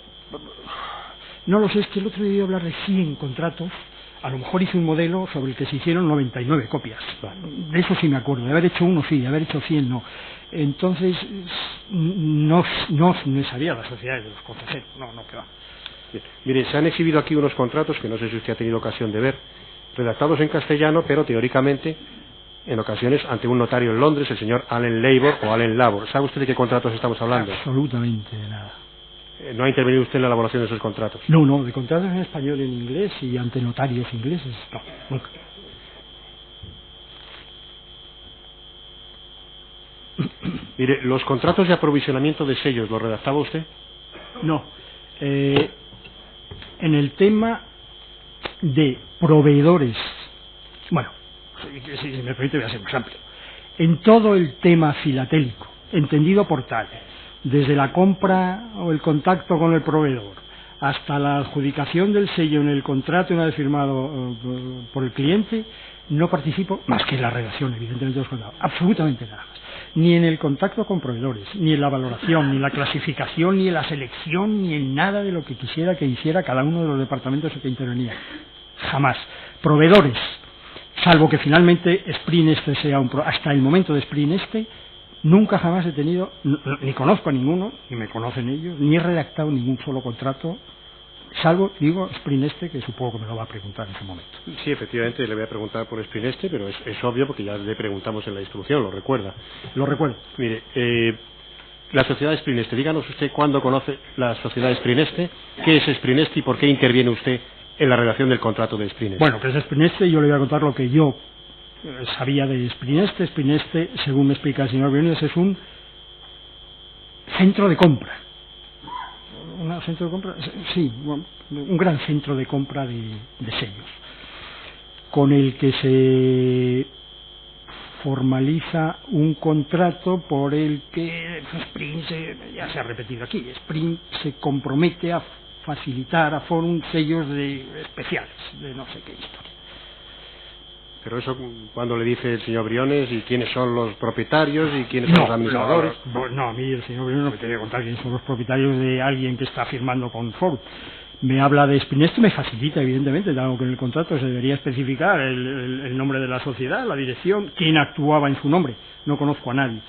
No lo sé, es que el otro día iba a hablar de 100 contratos. A lo mejor hice un modelo sobre el que se hicieron 99 copias. De eso sí me acuerdo. De haber hecho uno sí, de haber hecho 100 no. Entonces, no sabía las sociedades de los consejeros. No, que va. Bien. Mire, se han exhibido aquí unos contratos que no sé si usted ha tenido ocasión de ver, redactados en castellano, pero teóricamente, en ocasiones, ante un notario en Londres, el señor Allen Labor o Allen Labor. ¿Sabe usted de qué contratos estamos hablando? Absolutamente de nada. ¿No ha intervenido usted en la elaboración de esos contratos? No, de contratos en español y en inglés y ante notarios ingleses, no, nunca. Mire, ¿los contratos de aprovisionamiento de sellos los redactaba usted? No. En el tema de proveedores, bueno, si me permite voy a ser más amplio. En todo el tema filatélico, entendido por tal, desde la compra o el contacto con el proveedor hasta la adjudicación del sello en el contrato una vez firmado por el cliente, no participo más que en la redacción, evidentemente, de los contratos, absolutamente nada más. Ni en el contacto con proveedores, ni en la valoración, ni en la clasificación, ni en la selección, ni en nada de lo que quisiera que hiciera cada uno de los departamentos en que intervenía. Jamás. Proveedores, salvo que finalmente Sprint sea hasta el momento de Sprint nunca jamás he tenido, ni conozco a ninguno, ni me conocen ellos, ni he redactado ningún solo contrato salvo, digo, Sprineste, que supongo que me lo va a preguntar en su momento. Sí, efectivamente, le voy a preguntar por Sprineste, pero es obvio porque ya le preguntamos en la instrucción, lo recuerda. Lo recuerdo. Mire, la sociedad Sprineste, díganos usted cuándo conoce la sociedad Sprineste, qué es Sprineste y por qué interviene usted en la redacción del contrato de Sprineste. Bueno, que es Sprineste, yo le voy a contar lo que yo sabía de Sprineste. Sprineste, según me explica el señor Briones, es un centro de compra. ¿Un centro de compra? Sí, un gran centro de compra de sellos, con el que se formaliza un contrato por el que Sprint, ya se ha repetido aquí, Sprint se compromete a facilitar a Forum sellos especiales, de no sé qué historia. Pero eso, cuando le dice el señor Briones y quiénes son los propietarios y quiénes son los administradores. No, a mí el señor Briones no me tiene que contar quiénes son los propietarios de alguien que está firmando con Forum. Me habla de Sprineste, me facilita, evidentemente, dado que en el contrato se debería especificar el nombre de la sociedad, la dirección, quién actuaba en su nombre. No conozco a nadie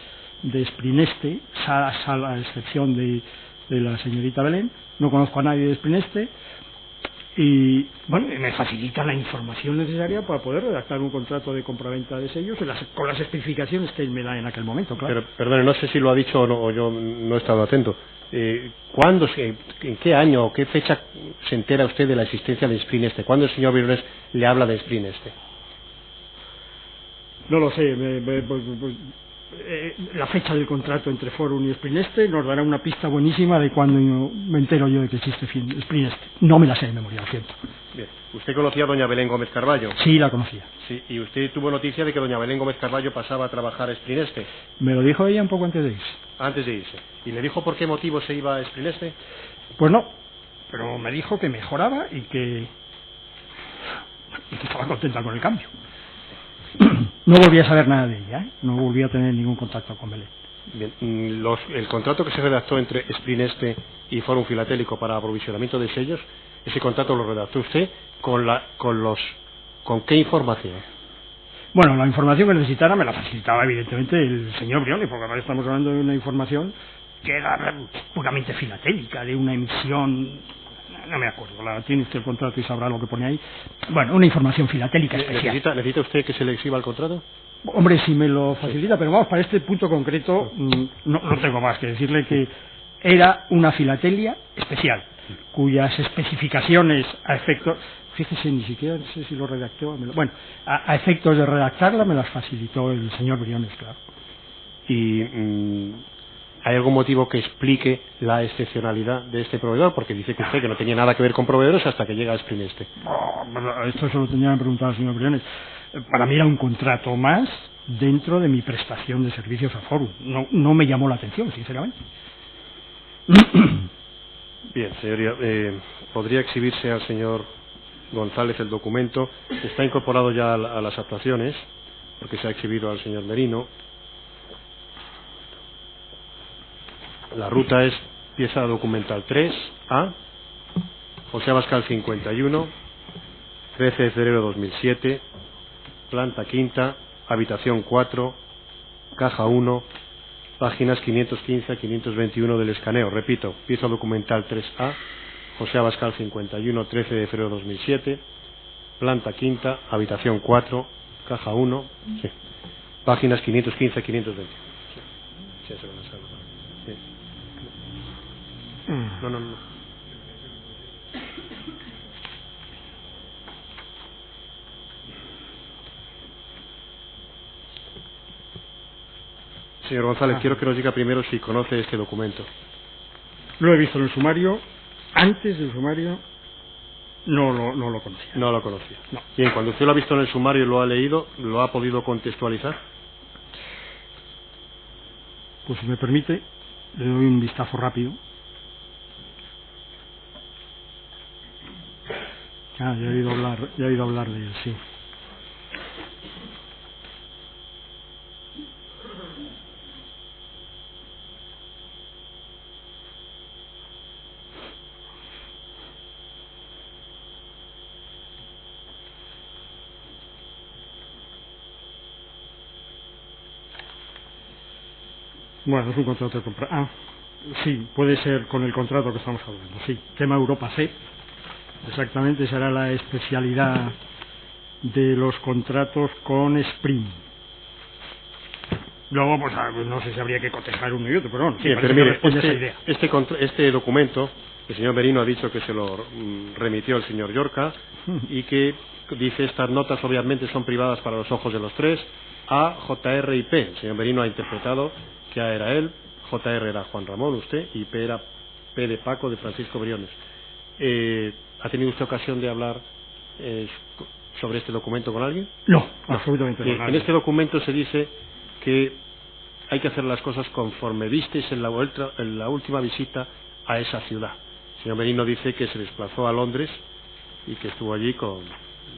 de Sprineste, a excepción de la señorita Belén, no conozco a nadie de Sprineste. Y bueno, me facilita la información necesaria para poder redactar un contrato de compraventa de sellos con las especificaciones que él me da en aquel momento, claro. Pero, perdone, no sé si lo ha dicho o yo no he estado atento. ¿Cuándo, en qué año o qué fecha se entera usted de la existencia de Sprineste? ¿Cuándo el señor Briones le habla de Sprineste? No lo sé. La fecha del contrato entre Forum y Sprineste nos dará una pista buenísima de cuando me entero yo de que existe Sprineste. No me la sé de memoria, lo siento. Bien. ¿Usted conocía a doña Belén Gómez Carballo? Sí, la conocía. Sí. ¿Y usted tuvo noticia de que doña Belén Gómez Carballo pasaba a trabajar a Sprineste? Me lo dijo ella un poco antes de irse. Antes de irse. ¿Y le dijo por qué motivo se iba a Sprineste? Pues no, pero me dijo que mejoraba y que estaba contenta con el cambio. No volví a saber nada de ella, ¿eh? No volví a tener ningún contacto con Belén. Bien, el contrato que se redactó entre Sprineste y Forum Filatélico para aprovisionamiento de sellos, ese contrato lo redactó usted ¿con qué información? Bueno, la información que necesitara me la facilitaba evidentemente el señor Briones, porque ahora estamos hablando de una información que era puramente filatélica, de una emisión, no me acuerdo, tiene usted el contrato y sabrá lo que pone ahí. Bueno, una información filatélica especial. ¿Necesita usted que se le exhiba el contrato? Hombre, si me lo facilita, sí. Pero vamos, para este punto concreto no tengo más que decirle que era una filatelia especial, cuyas especificaciones a efectos, fíjese, ni siquiera sé si lo redactó, bueno, a efectos de redactarla me las facilitó el señor Briones, claro. Y ¿hay algún motivo que explique la excepcionalidad de este proveedor? Porque dice que usted que no tenía nada que ver con proveedores hasta que llega a Sprineste. Esto se lo tendría que preguntar al señor Briones. Para mí era un contrato más dentro de mi prestación de servicios a Forum. No me llamó la atención, sinceramente. Bien, señoría, ¿podría exhibirse al señor González el documento? Está incorporado ya a las actuaciones, porque se ha exhibido al señor Merino. La ruta es pieza documental 3A, José Abascal 51, 13 de febrero de 2007, planta quinta, habitación 4, caja 1, páginas 515 a 521 del escaneo. Repito, pieza documental 3A, José Abascal 51, 13 de febrero de 2007, planta quinta, habitación 4, caja 1, sí, páginas 515 a 521. Sí, se van a salvar. Sí. No. Señor González, quiero que nos diga primero si conoce este documento. Lo he visto en el sumario. Antes del sumario no lo conocía. No lo conocía. No. Bien, cuando usted lo ha visto en el sumario y lo ha leído, ¿lo ha podido contextualizar? Pues si me permite, le doy un vistazo rápido. Ya he oído hablar de él, sí. Bueno, es un contrato de compra. Sí, puede ser con el contrato que estamos hablando, sí. Tema Europa C, Exactamente, esa era la especialidad de los contratos con Spring. Luego, pues no sé si habría que cotejar uno y otro, pero bueno, sí, pero mire, esa idea. Este documento, el señor Merino ha dicho que se lo remitió el señor Llorca y que dice: estas notas obviamente son privadas para los ojos de los tres, A, JR y P. El señor Merino ha interpretado que A era él, JR era Juan Ramón, usted, y P era P de Paco, de Francisco Briones. ¿Ha tenido usted ocasión de hablar sobre este documento con alguien? No, absolutamente no. En este documento se dice que hay que hacer las cosas conforme visteis en la última visita a esa ciudad. El señor Merino dice que se desplazó a Londres y que estuvo allí con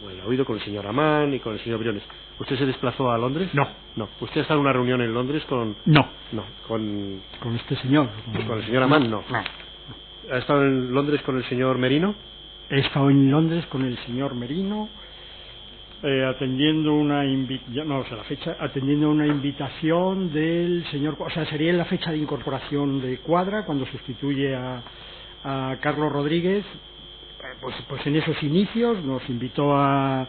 el señor Amán y con el señor Briones. ¿Usted se desplazó a Londres? No. ¿Usted ha estado en una reunión en Londres con...? No. ¿Con este señor? ¿Con el señor Amán? No. ¿Ha estado en Londres con el señor Merino? He estado en Londres con el señor Merino atendiendo una invitación del señor, o sea, sería la fecha de incorporación de Cuadra, cuando sustituye a Carlos Rodríguez. Pues en esos inicios nos invitó a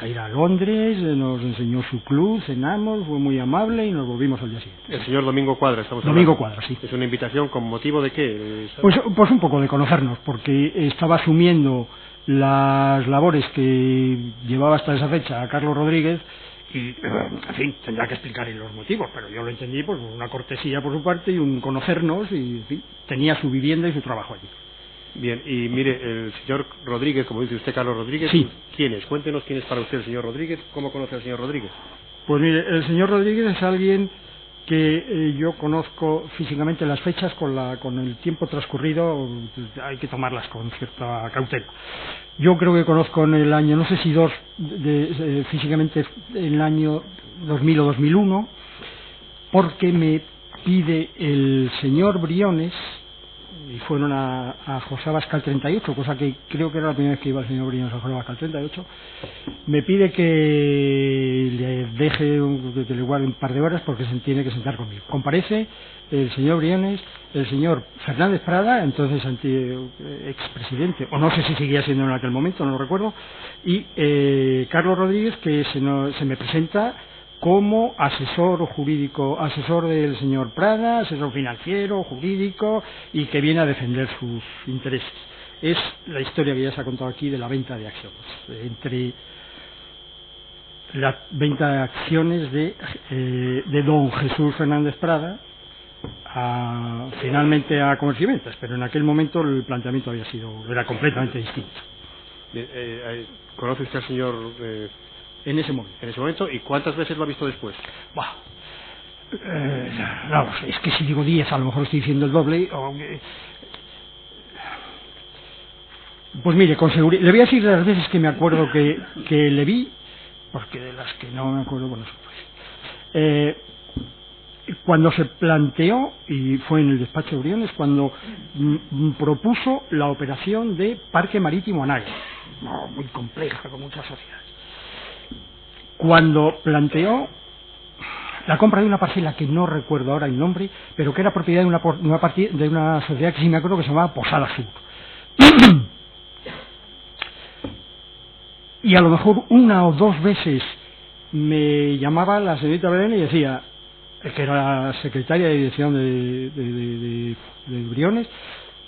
ir a Londres, nos enseñó su club, cenamos, fue muy amable y nos volvimos al día siguiente. El señor Domingo Cuadra, estamos Domingo hablando. Cuadra, sí. ¿Es una invitación con motivo de qué? Pues un poco de conocernos, porque estaba asumiendo las labores que llevaba hasta esa fecha a Carlos Rodríguez y, en fin, tendrá que explicar los motivos, pero yo lo entendí, pues una cortesía por su parte y un conocernos, y en fin, tenía su vivienda y su trabajo allí. Bien, y mire, el señor Rodríguez, como dice usted, Carlos Rodríguez, sí. ¿Quién es? Cuéntenos quién es para usted el señor Rodríguez, ¿cómo conoce al señor Rodríguez? Pues mire, el señor Rodríguez es alguien que yo conozco físicamente. Las fechas con el tiempo transcurrido hay que tomarlas con cierta cautela. Yo creo que conozco en el año, no sé si físicamente en el año 2000 o 2001, porque me pide el señor Briones, y fueron a José Abascal 38, cosa que creo que era la primera vez que iba el señor Briones a José Abascal 38, me pide que le deje, que le guarde un par de horas porque se tiene que sentar conmigo. Comparece el señor Briones, el señor Fernández Prada, entonces expresidente, o no sé si seguía siendo en aquel momento, no lo recuerdo, y Carlos Rodríguez, que se me presenta como asesor jurídico, asesor del señor Prada, asesor financiero, jurídico, y que viene a defender sus intereses. Es la historia que ya se ha contado aquí de la venta de acciones, entre la venta de acciones de don Jesús Fernández Prada finalmente a Comercio y Ventas, pero en aquel momento el planteamiento era completamente distinto. ¿Conoce usted al señor en ese momento? ¿Y cuántas veces lo ha visto después? No, es que si digo 10 a lo mejor estoy diciendo el doble. Pues mire, con seguridad le voy a decir las veces que me acuerdo que le vi, porque de las que no me acuerdo, bueno, pues cuando se planteó, y fue en el despacho de Briones, cuando propuso la operación de Parque Marítimo Anaga, muy compleja, con muchas sociedades. Cuando planteó la compra de una parcela que no recuerdo ahora el nombre, pero que era propiedad de una sociedad que sí me acuerdo que se llamaba Posada Sur. Y a lo mejor una o dos veces me llamaba la señorita Belén y decía, que era la secretaria de dirección de Briones,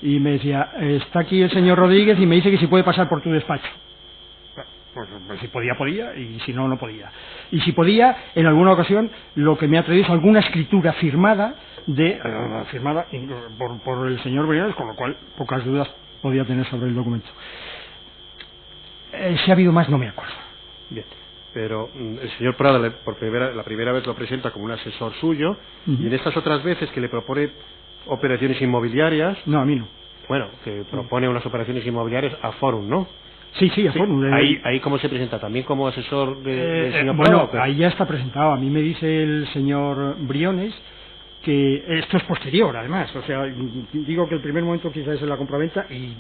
y me decía, está aquí el señor Rodríguez y me dice que si puede pasar por tu despacho. Pues si podía, y si no, no podía. Y si podía, en alguna ocasión, lo que me ha traído es alguna escritura firmada por el señor Briones, con lo cual pocas dudas podía tener sobre el documento. Si ha habido más, no me acuerdo. Bien, pero el señor Prada la primera vez lo presenta como un asesor suyo, y en estas otras veces que le propone operaciones inmobiliarias... No, a mí no. Bueno, que propone unas operaciones inmobiliarias a Forum, ¿no? Sí, a Forum. Ahí ¿cómo se presenta? ¿También como asesor del señor Prada? Bueno, ahí ya está presentado. A mí me dice el señor Briones que esto es posterior, además. O sea, digo que el primer momento quizás es en la compraventa y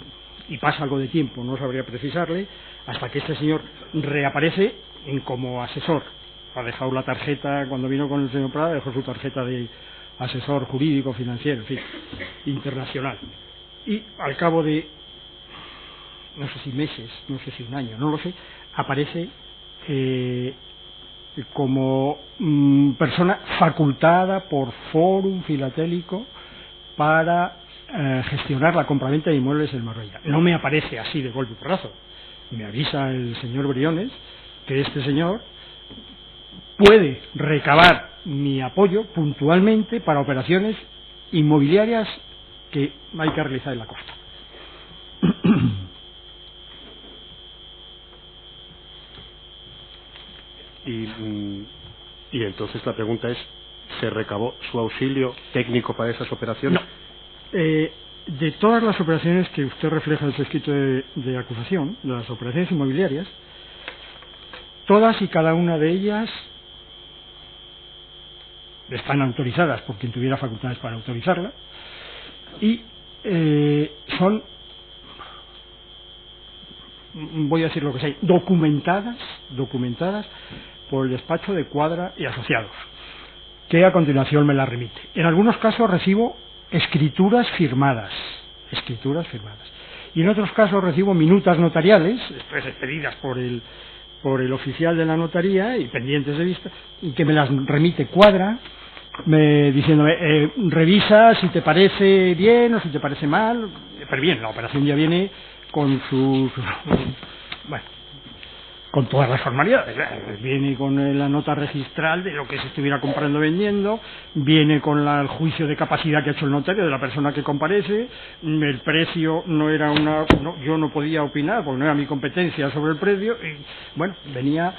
pasa algo de tiempo, no sabría precisarle, hasta que este señor reaparece como asesor. Ha dejado la tarjeta, cuando vino con el señor Prada, dejó su tarjeta de asesor jurídico, financiero, en fin, internacional. Y al cabo de no sé si meses, no sé si un año, no lo sé, aparece como persona facultada por Fórum Filatélico para gestionar la compraventa de inmuebles en Marbella. No me aparece así de golpe y porrazo. Me avisa el señor Briones que este señor puede recabar mi apoyo puntualmente para operaciones inmobiliarias que hay que realizar en la costa. Y entonces la pregunta es, ¿se recabó su auxilio técnico para esas operaciones? No. De todas las operaciones que usted refleja en su escrito de acusación, de las operaciones inmobiliarias, todas y cada una de ellas están autorizadas por quien tuviera facultades para autorizarla y son, voy a decir lo que sé, documentadas por el despacho de Cuadra y Asociados, que a continuación me la remite. En algunos casos recibo escrituras firmadas, y en otros casos recibo minutas notariales, después expedidas por el oficial de la notaría y pendientes de vista, y que me las remite Cuadra, diciéndome, revisa si te parece bien o si te parece mal, pero bien, la operación ya viene con sus, bueno, con todas las formalidades, viene con la nota registral de lo que se estuviera comprando o vendiendo, viene con el juicio de capacidad que ha hecho el notario de la persona que comparece, el precio no era yo no podía opinar porque no era mi competencia sobre el precio, y bueno, venía,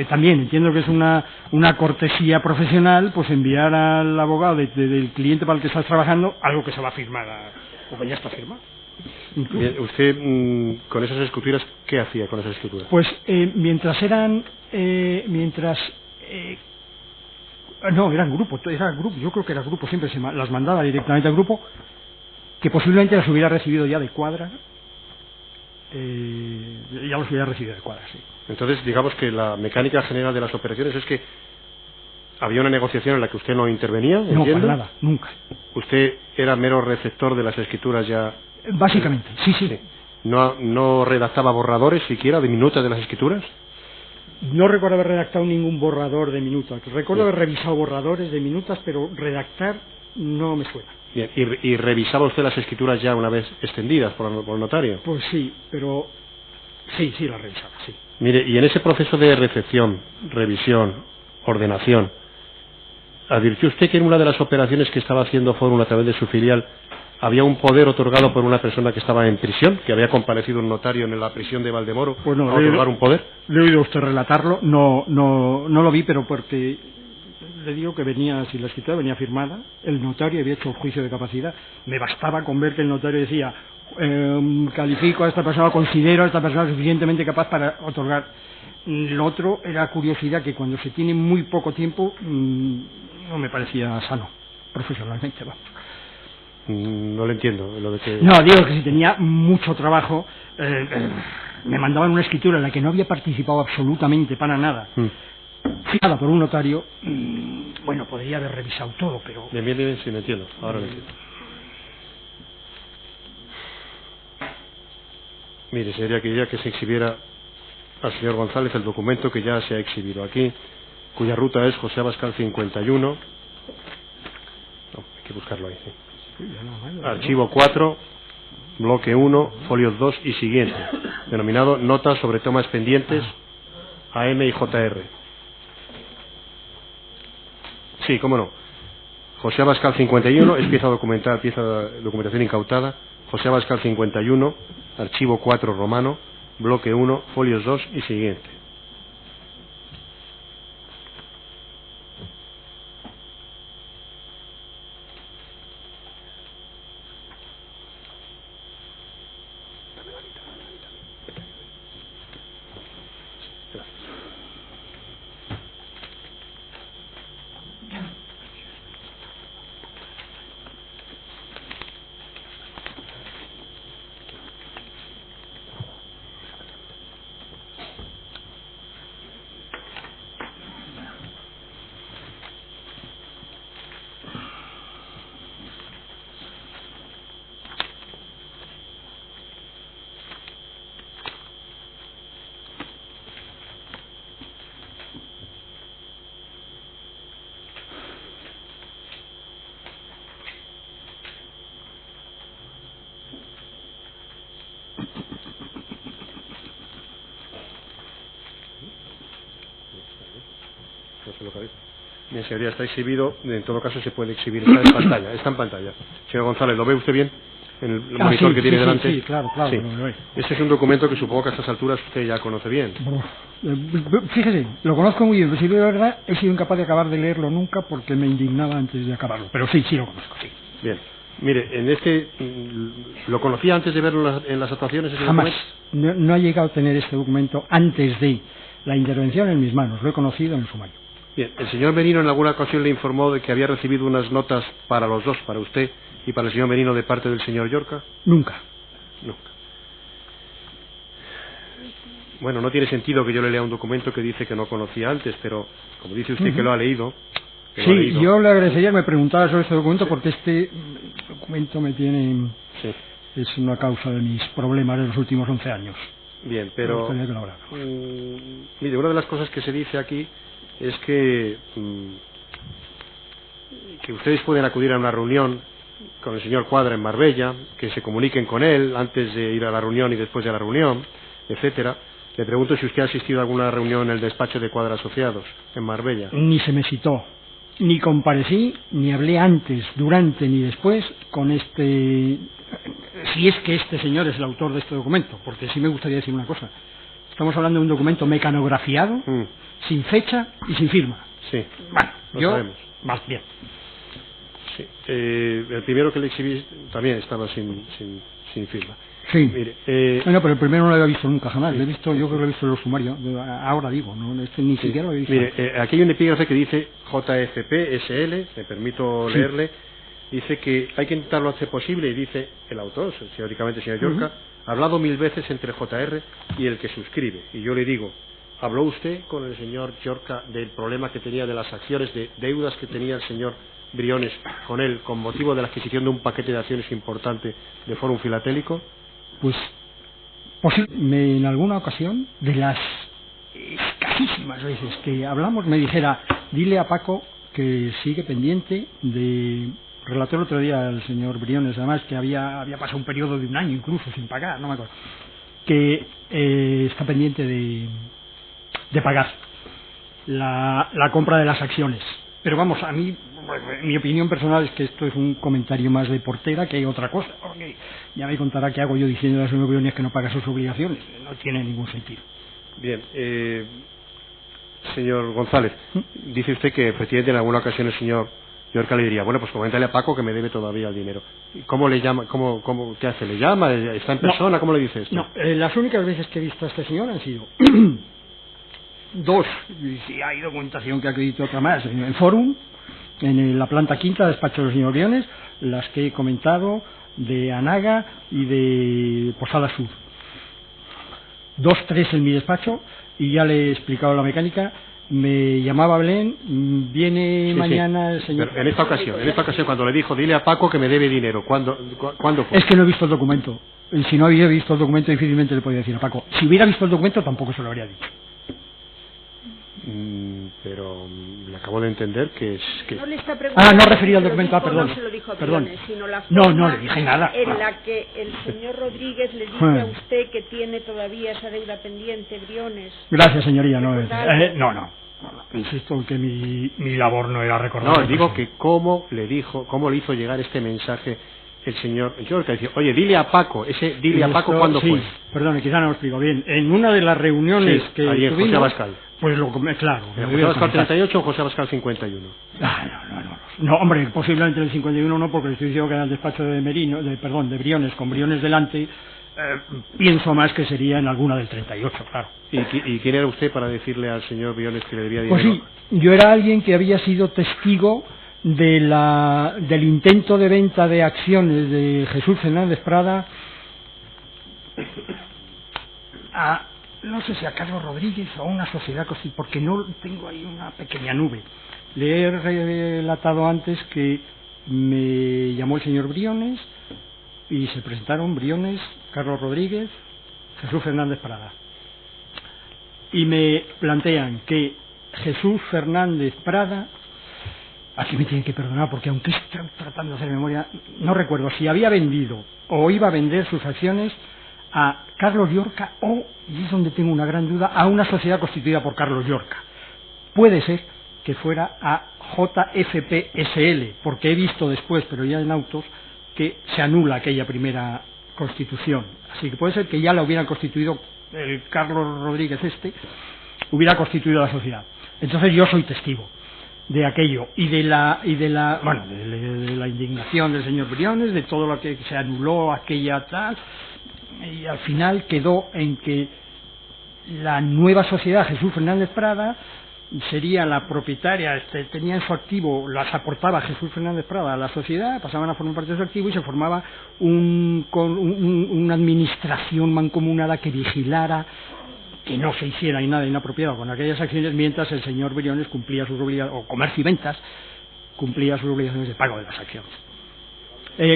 también entiendo que es una cortesía profesional, pues enviar al abogado del cliente para el que estás trabajando algo que se va a firmar, o que ya está firmado. Bien, usted, con esas escrituras, ¿qué hacía con esas escrituras? Pues mientras eran no, era grupo, yo creo que era grupo, siempre las mandaba directamente al grupo, que posiblemente las hubiera recibido ya de Cuadra, ya los hubiera recibido de Cuadra, sí. Entonces, digamos que la mecánica general de las operaciones es que había una negociación en la que usted no intervenía, ¿entiendo? No, para nada, nunca. Usted era mero receptor de las escrituras ya. Básicamente, sí. ¿No redactaba borradores siquiera de minutas de las escrituras? No recuerdo haber redactado ningún borrador de minutas. Recuerdo haber revisado borradores de minutas, pero redactar no me suena. Bien. ¿Y revisaba usted las escrituras ya una vez extendidas por el notario? Pues sí, pero sí las revisaba, sí. Mire, y en ese proceso de recepción, revisión, ordenación, ¿advirtió usted que en una de las operaciones que estaba haciendo Fórum a través de su filial había un poder otorgado por una persona que estaba en prisión, que había comparecido un notario en la prisión de Valdemoro a otorgar un poder? Le he oído a usted relatarlo, no lo vi, pero porque le digo que venía, si la escritura venía firmada, el notario había hecho el juicio de capacidad, me bastaba con ver que el notario decía, califico a esta persona, considero a esta persona suficientemente capaz para otorgar. Lo otro era curiosidad, que cuando se tiene muy poco tiempo, no me parecía sano, profesionalmente, vamos. No lo entiendo. Lo de que... No, digo que si tenía mucho trabajo, me mandaban una escritura en la que no había participado absolutamente para nada, firmada por un notario, bueno, podría haber revisado todo, pero... Bien, sí, me entiendo, ahora lo entiendo. Mire, sería que ya que se exhibiera al señor González el documento que ya se ha exhibido aquí, cuya ruta es José Abascal 51, no, hay que buscarlo ahí, sí. Archivo 4, bloque 1, folios 2 y siguiente, denominado Notas sobre tomas pendientes AM y JR. Sí, cómo no. José Abascal 51 es pieza de documentación incautada. José Abascal 51, archivo 4 romano, bloque 1, folios 2 y siguiente. localizo. Bien, señoría, está exhibido, en todo caso se puede exhibir, está en pantalla, está en pantalla. Señor González, ¿lo ve usted bien? En el monitor que tiene delante. Sí, claro, Sí. lo veo. Este es un documento que supongo que a estas alturas usted ya conoce bien. Fíjese, lo conozco muy bien, pero si de verdad he sido incapaz de acabar de leerlo nunca porque me indignaba antes de acabarlo. Pero sí lo conozco, sí. Bien. Mire, en este, ¿lo conocía antes de verlo en las actuaciones? Jamás. No ha llegado a tener este documento antes de la intervención en mis manos. Lo he conocido en sumario. Bien, el señor Merino en alguna ocasión le informó de que había recibido unas notas para los dos, para usted y para el señor Merino, de parte del señor Llorca. Nunca. Nunca. Bueno, no tiene sentido que yo le lea un documento que dice que no conocía antes, pero como dice usted que lo ha leído... Sí, yo le agradecería que me preguntara sobre este documento porque este documento me tiene... Sí. Es una causa de mis problemas de los últimos 11 años. Bien, pero... mire, una de las cosas que se dice aquí es que ustedes pueden acudir a una reunión con el señor Cuadra en Marbella, que se comuniquen con él antes de ir a la reunión y después de la reunión, etcétera. Le pregunto si usted ha asistido a alguna reunión en el despacho de Cuadra Asociados en Marbella. Ni se me citó, ni comparecí, ni hablé antes, durante ni después con este... Si es que este señor es el autor de este documento, porque sí me gustaría decir una cosa. Estamos hablando de un documento mecanografiado, sin fecha y sin firma. Sí, bueno, lo sabemos. Más bien. Sí. El primero que le exhibí también estaba sin firma. Sí. Mire, no, pero el primero no lo había visto nunca jamás. Lo he visto, yo creo que lo he visto en los sumarios. Ahora digo, no, ni siquiera lo he visto. Mire, aquí hay un epígrafe que dice JFP SL, me permito leerle. Dice que hay que intentarlo hacer posible, y dice el autor, teóricamente el señor Llorca, ha hablado 1000 veces entre JR y el que suscribe. Y yo le digo, ¿habló usted con el señor Llorca del problema que tenía de las acciones, de deudas que tenía el señor Briones con él con motivo de la adquisición de un paquete de acciones importante de Fórum Filatélico? Pues en alguna ocasión, de las escasísimas veces que hablamos, me dijera, dile a Paco que sigue pendiente de... Relató el otro día al señor Briones, además, que había pasado un periodo de 1 año incluso sin pagar, no me acuerdo, que está pendiente de pagar la compra de las acciones. Pero vamos, a mí, mi opinión personal es que esto es un comentario más de portera que otra cosa, porque ya me contará qué hago yo diciendo al señor Briones que no paga sus obligaciones. No tiene ningún sentido. Bien, señor González, dice usted que efectivamente en alguna ocasión el señor Llorca le diría, bueno, pues coméntale a Paco que me debe todavía el dinero. ¿Cómo le llama? ¿Qué hace? ¿Le llama? ¿Está en persona? No, ¿cómo le dice esto? No, las únicas veces que he visto a este señor han sido 2, y si hay documentación que acredite otra más, en el Fórum, en la planta quinta, despacho de los señores Briones, las que he comentado de Anaga y de Posada Sur. 2, 3 en mi despacho, y ya le he explicado la mecánica. Me llamaba Belén, viene mañana el señor... Pero en esta ocasión, cuando le dijo, dile a Paco que me debe dinero, ¿cuándo fue? Es que no he visto el documento. Y si no hubiera visto el documento, difícilmente le podía decir a Paco. Si hubiera visto el documento, tampoco se lo habría dicho. Pero le acabo de entender que es... No le está preguntando. No refería al documento, perdón. No se lo dijo a perdón. Briones, sino la forma no le dije nada. En la que el señor Rodríguez le dice a usted que tiene todavía esa deuda pendiente, Briones. Gracias, señoría. No. Insisto en que mi labor no era recordar. No, digo que cómo le hizo llegar este mensaje el señor Llorca. Dice, oye, dile a Paco, dile a Paco cuándo fue. Perdón, quizá no lo explico bien. En una de las reuniones que ahí en tuvimos, José Abascal. Pues claro. ¿En José Abascal 38 o José Abascal 51? No, hombre, posiblemente el 51 no, porque le estoy diciendo que era el despacho de de Briones, con Briones delante. Pienso más que sería en alguna del 38, claro. ¿Y quién era usted para decirle al señor Briones que le debía dinero? Pues sí, yo era alguien que había sido testigo del intento de venta de acciones de Jesús Fernández Prada no sé si a Carlos Rodríguez o a una sociedad, porque no tengo ahí una pequeña nube. Le he relatado antes que me llamó el señor Briones y se presentaron Briones, Carlos Rodríguez, Jesús Fernández Prada. Y me plantean que Jesús Fernández Prada, aquí me tienen que perdonar porque aunque estoy tratando de hacer memoria, no recuerdo si había vendido o iba a vender sus acciones a Carlos Llorca y es donde tengo una gran duda, a una sociedad constituida por Carlos Llorca. Puede ser que fuera a JFPSL, porque he visto después, pero ya en autos, que se anula aquella primera constitución. Así que puede ser que ya la hubieran constituido, el Carlos Rodríguez hubiera constituido la sociedad. Entonces yo soy testigo de aquello y de la indignación del señor Briones, de todo lo que se anuló aquella tal, y al final quedó en que la nueva sociedad Jesús Fernández Prada sería la propietaria, tenía en su activo, las aportaba Jesús Fernández Prada a la sociedad, pasaban a formar parte de su activo y se formaba una administración mancomunada que vigilara que no se hiciera nada inapropiado con aquellas acciones, mientras el señor Briones cumplía sus obligaciones, o Comercio y Ventas cumplía sus obligaciones de pago de las acciones.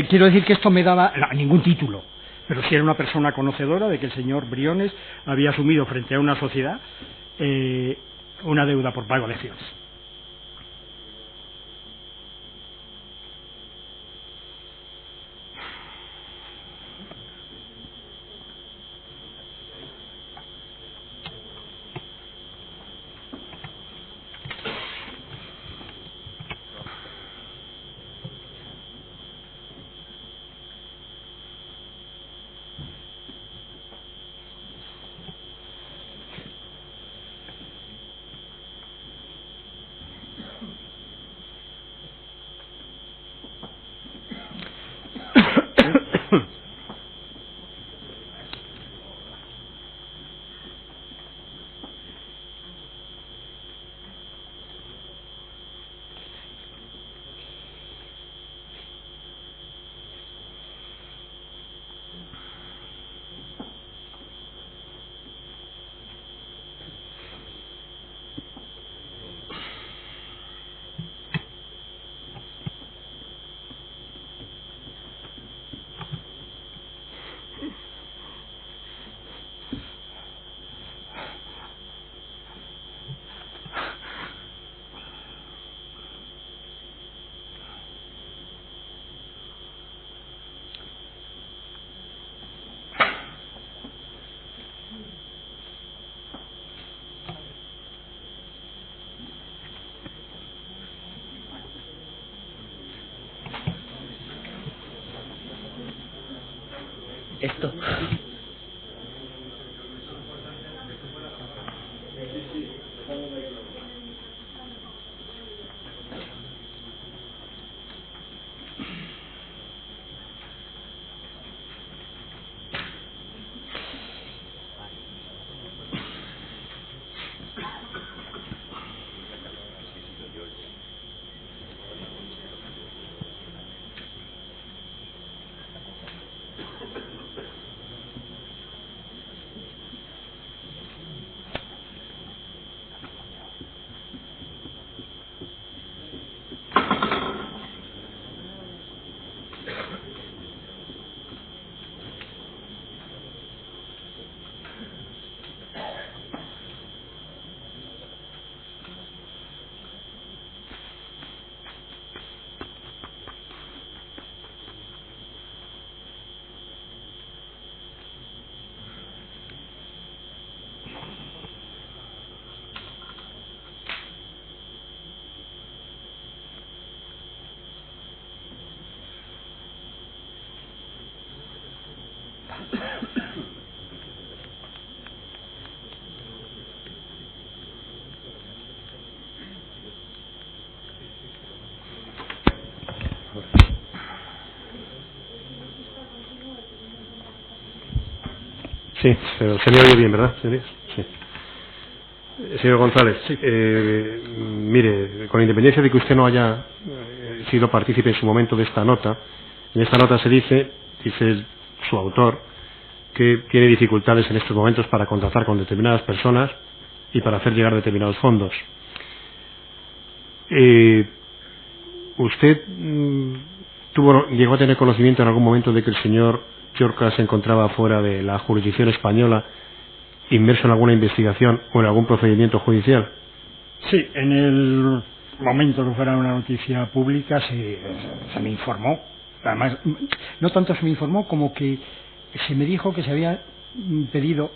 Quiero decir que esto me daba ningún título, pero sí era una persona conocedora de que el señor Briones había asumido frente a una sociedad una deuda por pago de acciones. Esto. Sí, pero se me oye bien, ¿verdad, señorías? Sí. Señor González, sí. Mire, con independencia de que usted no haya sido partícipe en su momento de esta nota, en esta nota se dice su autor, que tiene dificultades en estos momentos para contratar con determinadas personas y para hacer llegar determinados fondos. ¿Usted llegó a tener conocimiento en algún momento de que el señor Llorca se encontraba fuera de la jurisdicción española, inmerso en alguna investigación o en algún procedimiento judicial? Sí, en el momento que fuera una noticia pública se me informó. Además, no tanto se me informó como que se me dijo que se había pedido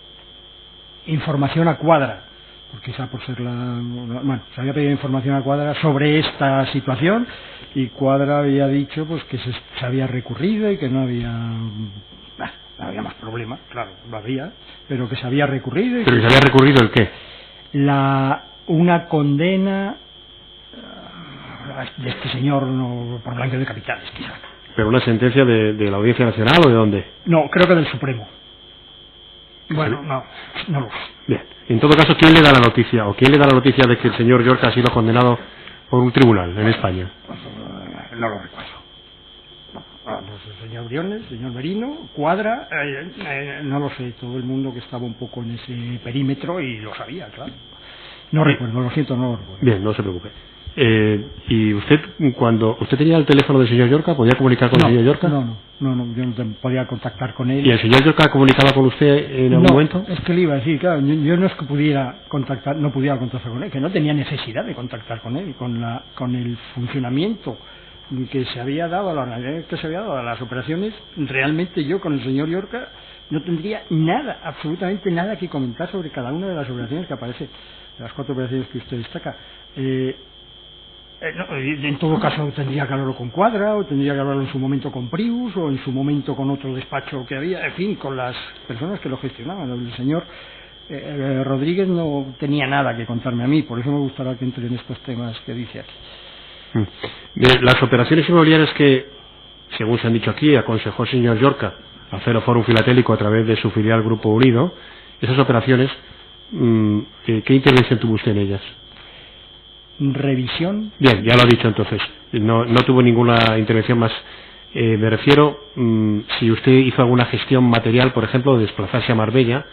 información a cuadra quizá por ser bueno, se había pedido información a Cuadra sobre esta situación y Cuadra había dicho pues que se había recurrido y que no había más problemas, claro, lo había, pero que se había recurrido. ¿Pero que se había recurrido el qué? Una condena de este señor por blanqueo de capitales, quizá. ¿Pero una sentencia de la Audiencia Nacional o de dónde? No, creo que del Supremo. Bueno, ¿Sí? No lo sé. Bien, en todo caso, ¿quién le da la noticia o quién le da la noticia de que el señor Llorca ha sido condenado por un tribunal en España? No lo recuerdo. Pues el señor Briones, el señor Merino, Cuadra, no lo sé, todo el mundo que estaba un poco en ese perímetro y lo sabía, claro. No recuerdo, lo siento, no lo recuerdo. Bien, no se preocupe. ¿Y usted, cuando usted tenía el teléfono del señor Llorca, podía comunicar con el señor Llorca? No, yo no podía contactar con él. ¿Y el señor Llorca comunicaba con usted en algún momento? Es que le iba a decir, claro, yo no es que pudiera contactar con él, que no tenía necesidad de contactar con él, con el funcionamiento que se había dado a las operaciones. Realmente yo con el señor Llorca no tendría nada, absolutamente nada que comentar sobre cada una de las operaciones que aparece, de las 4 operaciones que usted destaca. En todo caso tendría que hablarlo con Cuadra, o tendría que hablarlo en su momento con Prius, o en su momento con otro despacho que había, en fin, con las personas que lo gestionaban. El señor Rodríguez no tenía nada que contarme a mí, por eso me gustaría que entre en estos temas que dice aquí. Las operaciones inmobiliarias que, según se han dicho aquí, aconsejó el señor Llorca hacer a Fórum Filatélico a través de su filial Grupo Unido, esas operaciones, ¿qué intervención tuvo usted en ellas? Revisión. Bien, ya lo ha dicho entonces. No tuvo ninguna intervención más. Me refiero, si usted hizo alguna gestión material, por ejemplo, desplazarse a Marbella,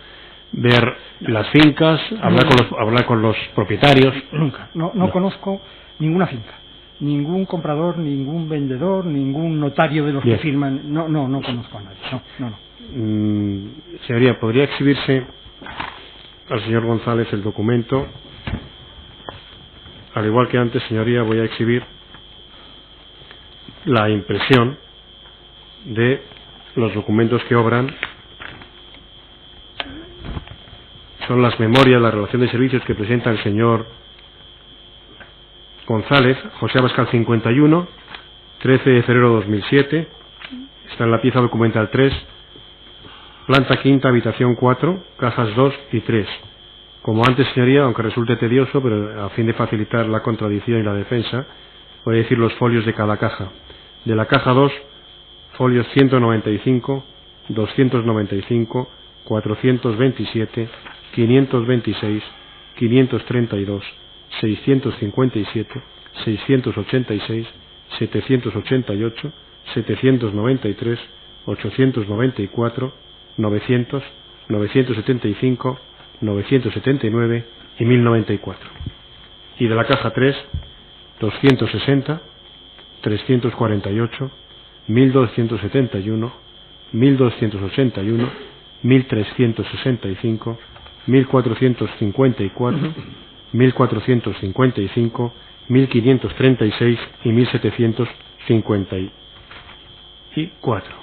ver las fincas, hablar con los propietarios. Nunca. No conozco ninguna finca, ningún comprador, ningún vendedor, ningún notario de los Bien. que firman. No conozco a nadie. No. Señoría, ¿podría exhibirse al señor González el documento? Al igual que antes, señoría, voy a exhibir la impresión de los documentos que obran. Son las memorias, la relación de servicios que presenta el señor González, José Abascal 51, 13 de febrero de 2007. Está en la pieza documental 3, planta quinta, habitación 4, cajas 2 y 3. Como antes, señoría, aunque resulte tedioso, pero a fin de facilitar la contradicción y la defensa, voy a decir los folios de cada caja. De la caja 2, folios 195, 295, 427, 526, 532, 657, 686, 788, 793, 894, 900, 975, 979 y 1094. Y de la caja 3, 260, 348, 1271, 1281, 1365, 1454, 1455, 1536 y 1754.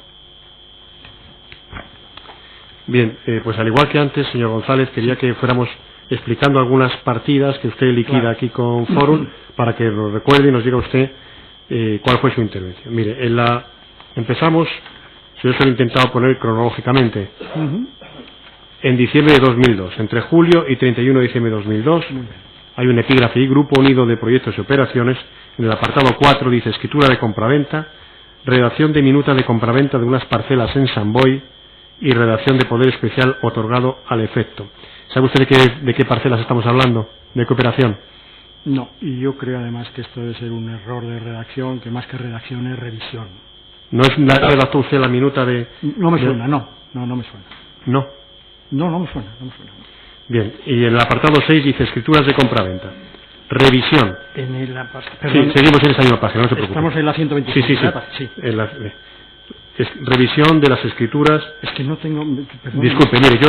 Bien, pues al igual que antes, señor González, quería que fuéramos explicando algunas partidas que usted liquida aquí con Forum, para que lo recuerde y nos diga usted cuál fue su intervención. Mire, empezamos, yo se lo he intentado poner cronológicamente, en diciembre de 2002, entre julio y 31 de diciembre de 2002, hay un epígrafe y Grupo Unido de Proyectos y Operaciones. En el apartado 4 dice escritura de compraventa, redacción de minuta de compraventa de unas parcelas en San Boi, y redacción de poder especial otorgado al efecto. ¿Sabe usted de qué parcelas estamos hablando? ¿De qué operación? No, y yo creo además que esto debe ser un error de redacción, que más que redacción es revisión. ¿No redactó usted la minuta de...? No me suena, no me suena. ¿No? No me suena. Bien, y en el apartado 6 dice escrituras de compraventa. Revisión. Sí, seguimos en esa misma página, no se preocupe. Estamos en la 125. Sí. Revisión de las escrituras. Es que no tengo... Perdón. Disculpe, mire,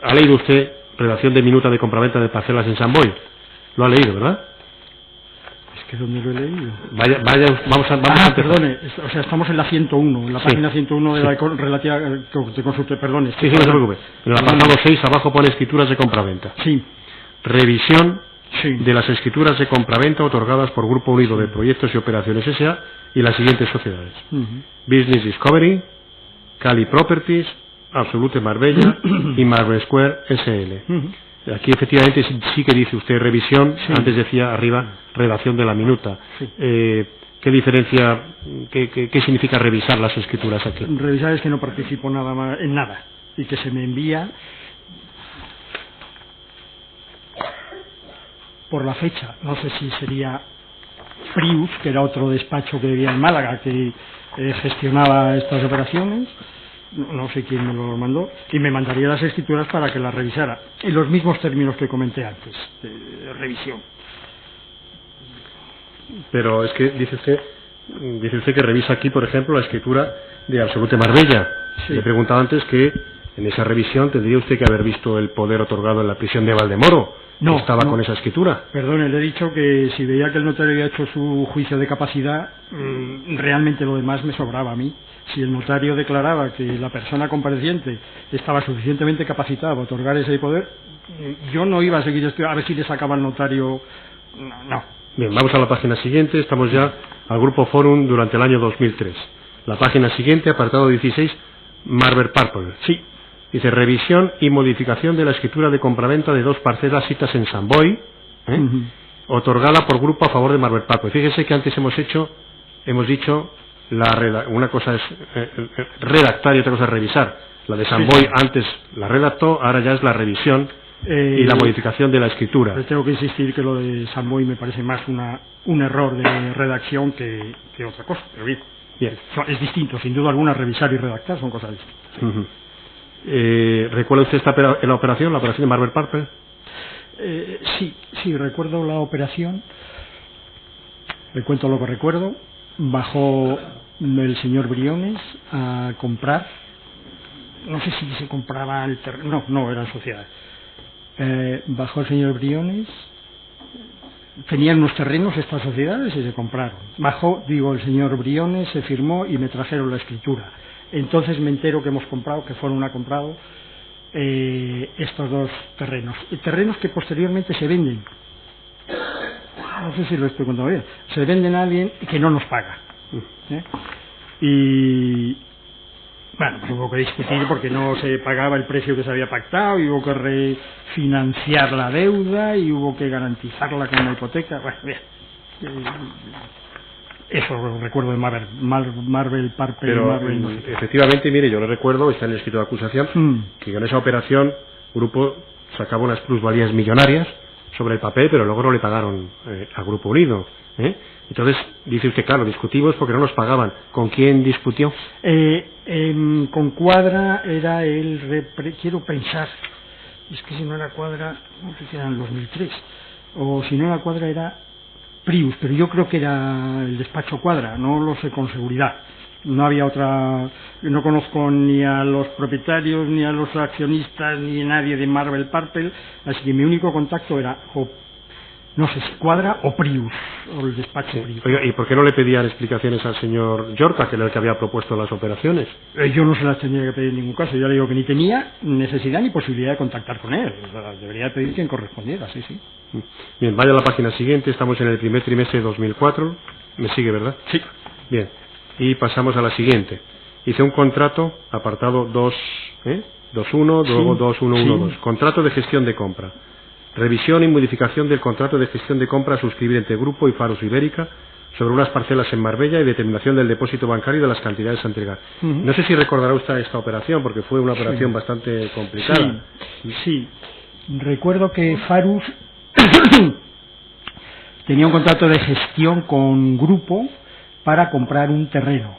ha leído usted redacción de minuta de compraventa de parcelas en San Boi. Lo ha leído, ¿verdad? Es que donde lo he leído. Vamos a perdone, o sea, estamos en la 101, en la página 101 de la relativa de consulta, perdone. Sí, no se preocupe. En el apartado 6 abajo pone escrituras de compraventa. Sí. Revisión de las escrituras de compraventa otorgadas por Grupo Unido de Proyectos y Operaciones S.A. y las siguientes sociedades: Business Discovery, Cali Properties, Absolute Marbella y Marble Square S.L. Aquí efectivamente sí que dice usted revisión, antes decía arriba redacción de la minuta. ¿Qué diferencia, qué significa revisar las escrituras aquí? Revisar es que no participo nada más, en nada, y que se me envía por la fecha. No sé si sería Prius, que era otro despacho que vivía en Málaga, que gestionaba estas operaciones. No sé quién me lo mandó, y me mandaría las escrituras para que las revisara, en los mismos términos que comenté antes, de revisión. Pero es que dice usted que revisa aquí, por ejemplo, la escritura de Absolute Marbella. Sí. Le he preguntado antes que en esa revisión tendría usted que haber visto el poder otorgado en la prisión de Valdemoro. No, estaba con esa escritura. Perdone, le he dicho que si veía que el notario había hecho su juicio de capacidad, realmente lo demás me sobraba a mí. Si el notario declaraba que la persona compareciente estaba suficientemente capacitada para otorgar ese poder, yo no iba a seguir a ver si le sacaba al notario. No. Bien, vamos a la página siguiente. Estamos ya al Grupo Forum durante el año 2003. La página siguiente, apartado 16, Marble Purple. Sí. Dice revisión y modificación de la escritura de compraventa de 2 parcelas citas en San Boi, otorgada por grupo a favor de Marble Purple. Fíjese que antes hemos dicho una cosa es redactar y otra cosa es revisar. La de San Boi antes la redactó, ahora ya es la revisión y la modificación de la escritura. Pero tengo que insistir que lo de San Boi me parece más un error de redacción que otra cosa. Pero bien. Es distinto, sin duda alguna, revisar y redactar son cosas distintas. ¿Recuerda usted la operación de Marble Purple? Sí, recuerdo la operación. Le cuento lo que recuerdo. Bajó el señor Briones a comprar. No sé si se compraba el terreno. No, eran sociedades. Bajó el señor Briones. Tenían unos terrenos estas sociedades y se compraron. Bajó, el señor Briones, se firmó y me trajeron la escritura. Entonces me entero que hemos comprado, que fueron a comprado estos 2 terrenos. Terrenos que posteriormente se venden. No sé si lo estoy contando bien. Se venden a alguien que no nos paga. Y bueno, pues hubo que discutir porque no se pagaba el precio que se había pactado, y hubo que refinanciar la deuda y hubo que garantizarla con la hipoteca. Bueno, bien. Eso lo recuerdo de Marble Purple. Pero efectivamente, mire, yo lo recuerdo, está en el escrito de acusación, que con esa operación Grupo sacaba unas plusvalías millonarias sobre el papel, pero luego no le pagaron al Grupo Unido. Entonces, dice usted, claro, discutimos porque no nos pagaban. ¿Con quién discutió? Con Cuadra era quiero pensar, es que si no era Cuadra, no sé si era en el 2003, o si no era Cuadra era Prius, pero yo creo que era el despacho Cuadra, no lo sé con seguridad. No había otra, no conozco ni a los propietarios, ni a los accionistas, ni a nadie de Marble Purple, así que mi único contacto era, no sé si Cuadra o Prius, o el despacho Prius. Oiga, ¿y por qué no le pedían explicaciones al señor Yorca, que era el que había propuesto las operaciones? Yo no se las tendría que pedir en ningún caso, yo le digo que ni tenía necesidad ni posibilidad de contactar con él, debería pedir quien correspondiera, sí. Bien, vaya a la página siguiente, estamos en el primer trimestre de 2004, me sigue, ¿verdad? Sí. Bien, y pasamos a la siguiente. Hice un contrato, apartado 2.1, luego 2.1.1.2, contrato de gestión de compra. Revisión y modificación del contrato de gestión de compra a suscribir entre Grupo y Faros Ibérica sobre unas parcelas en Marbella y determinación del depósito bancario y de las cantidades a entregar. No sé si recordará usted esta operación, porque fue una operación bastante complicada. Sí. Recuerdo que Farus tenía un contrato de gestión con Grupo para comprar un terreno.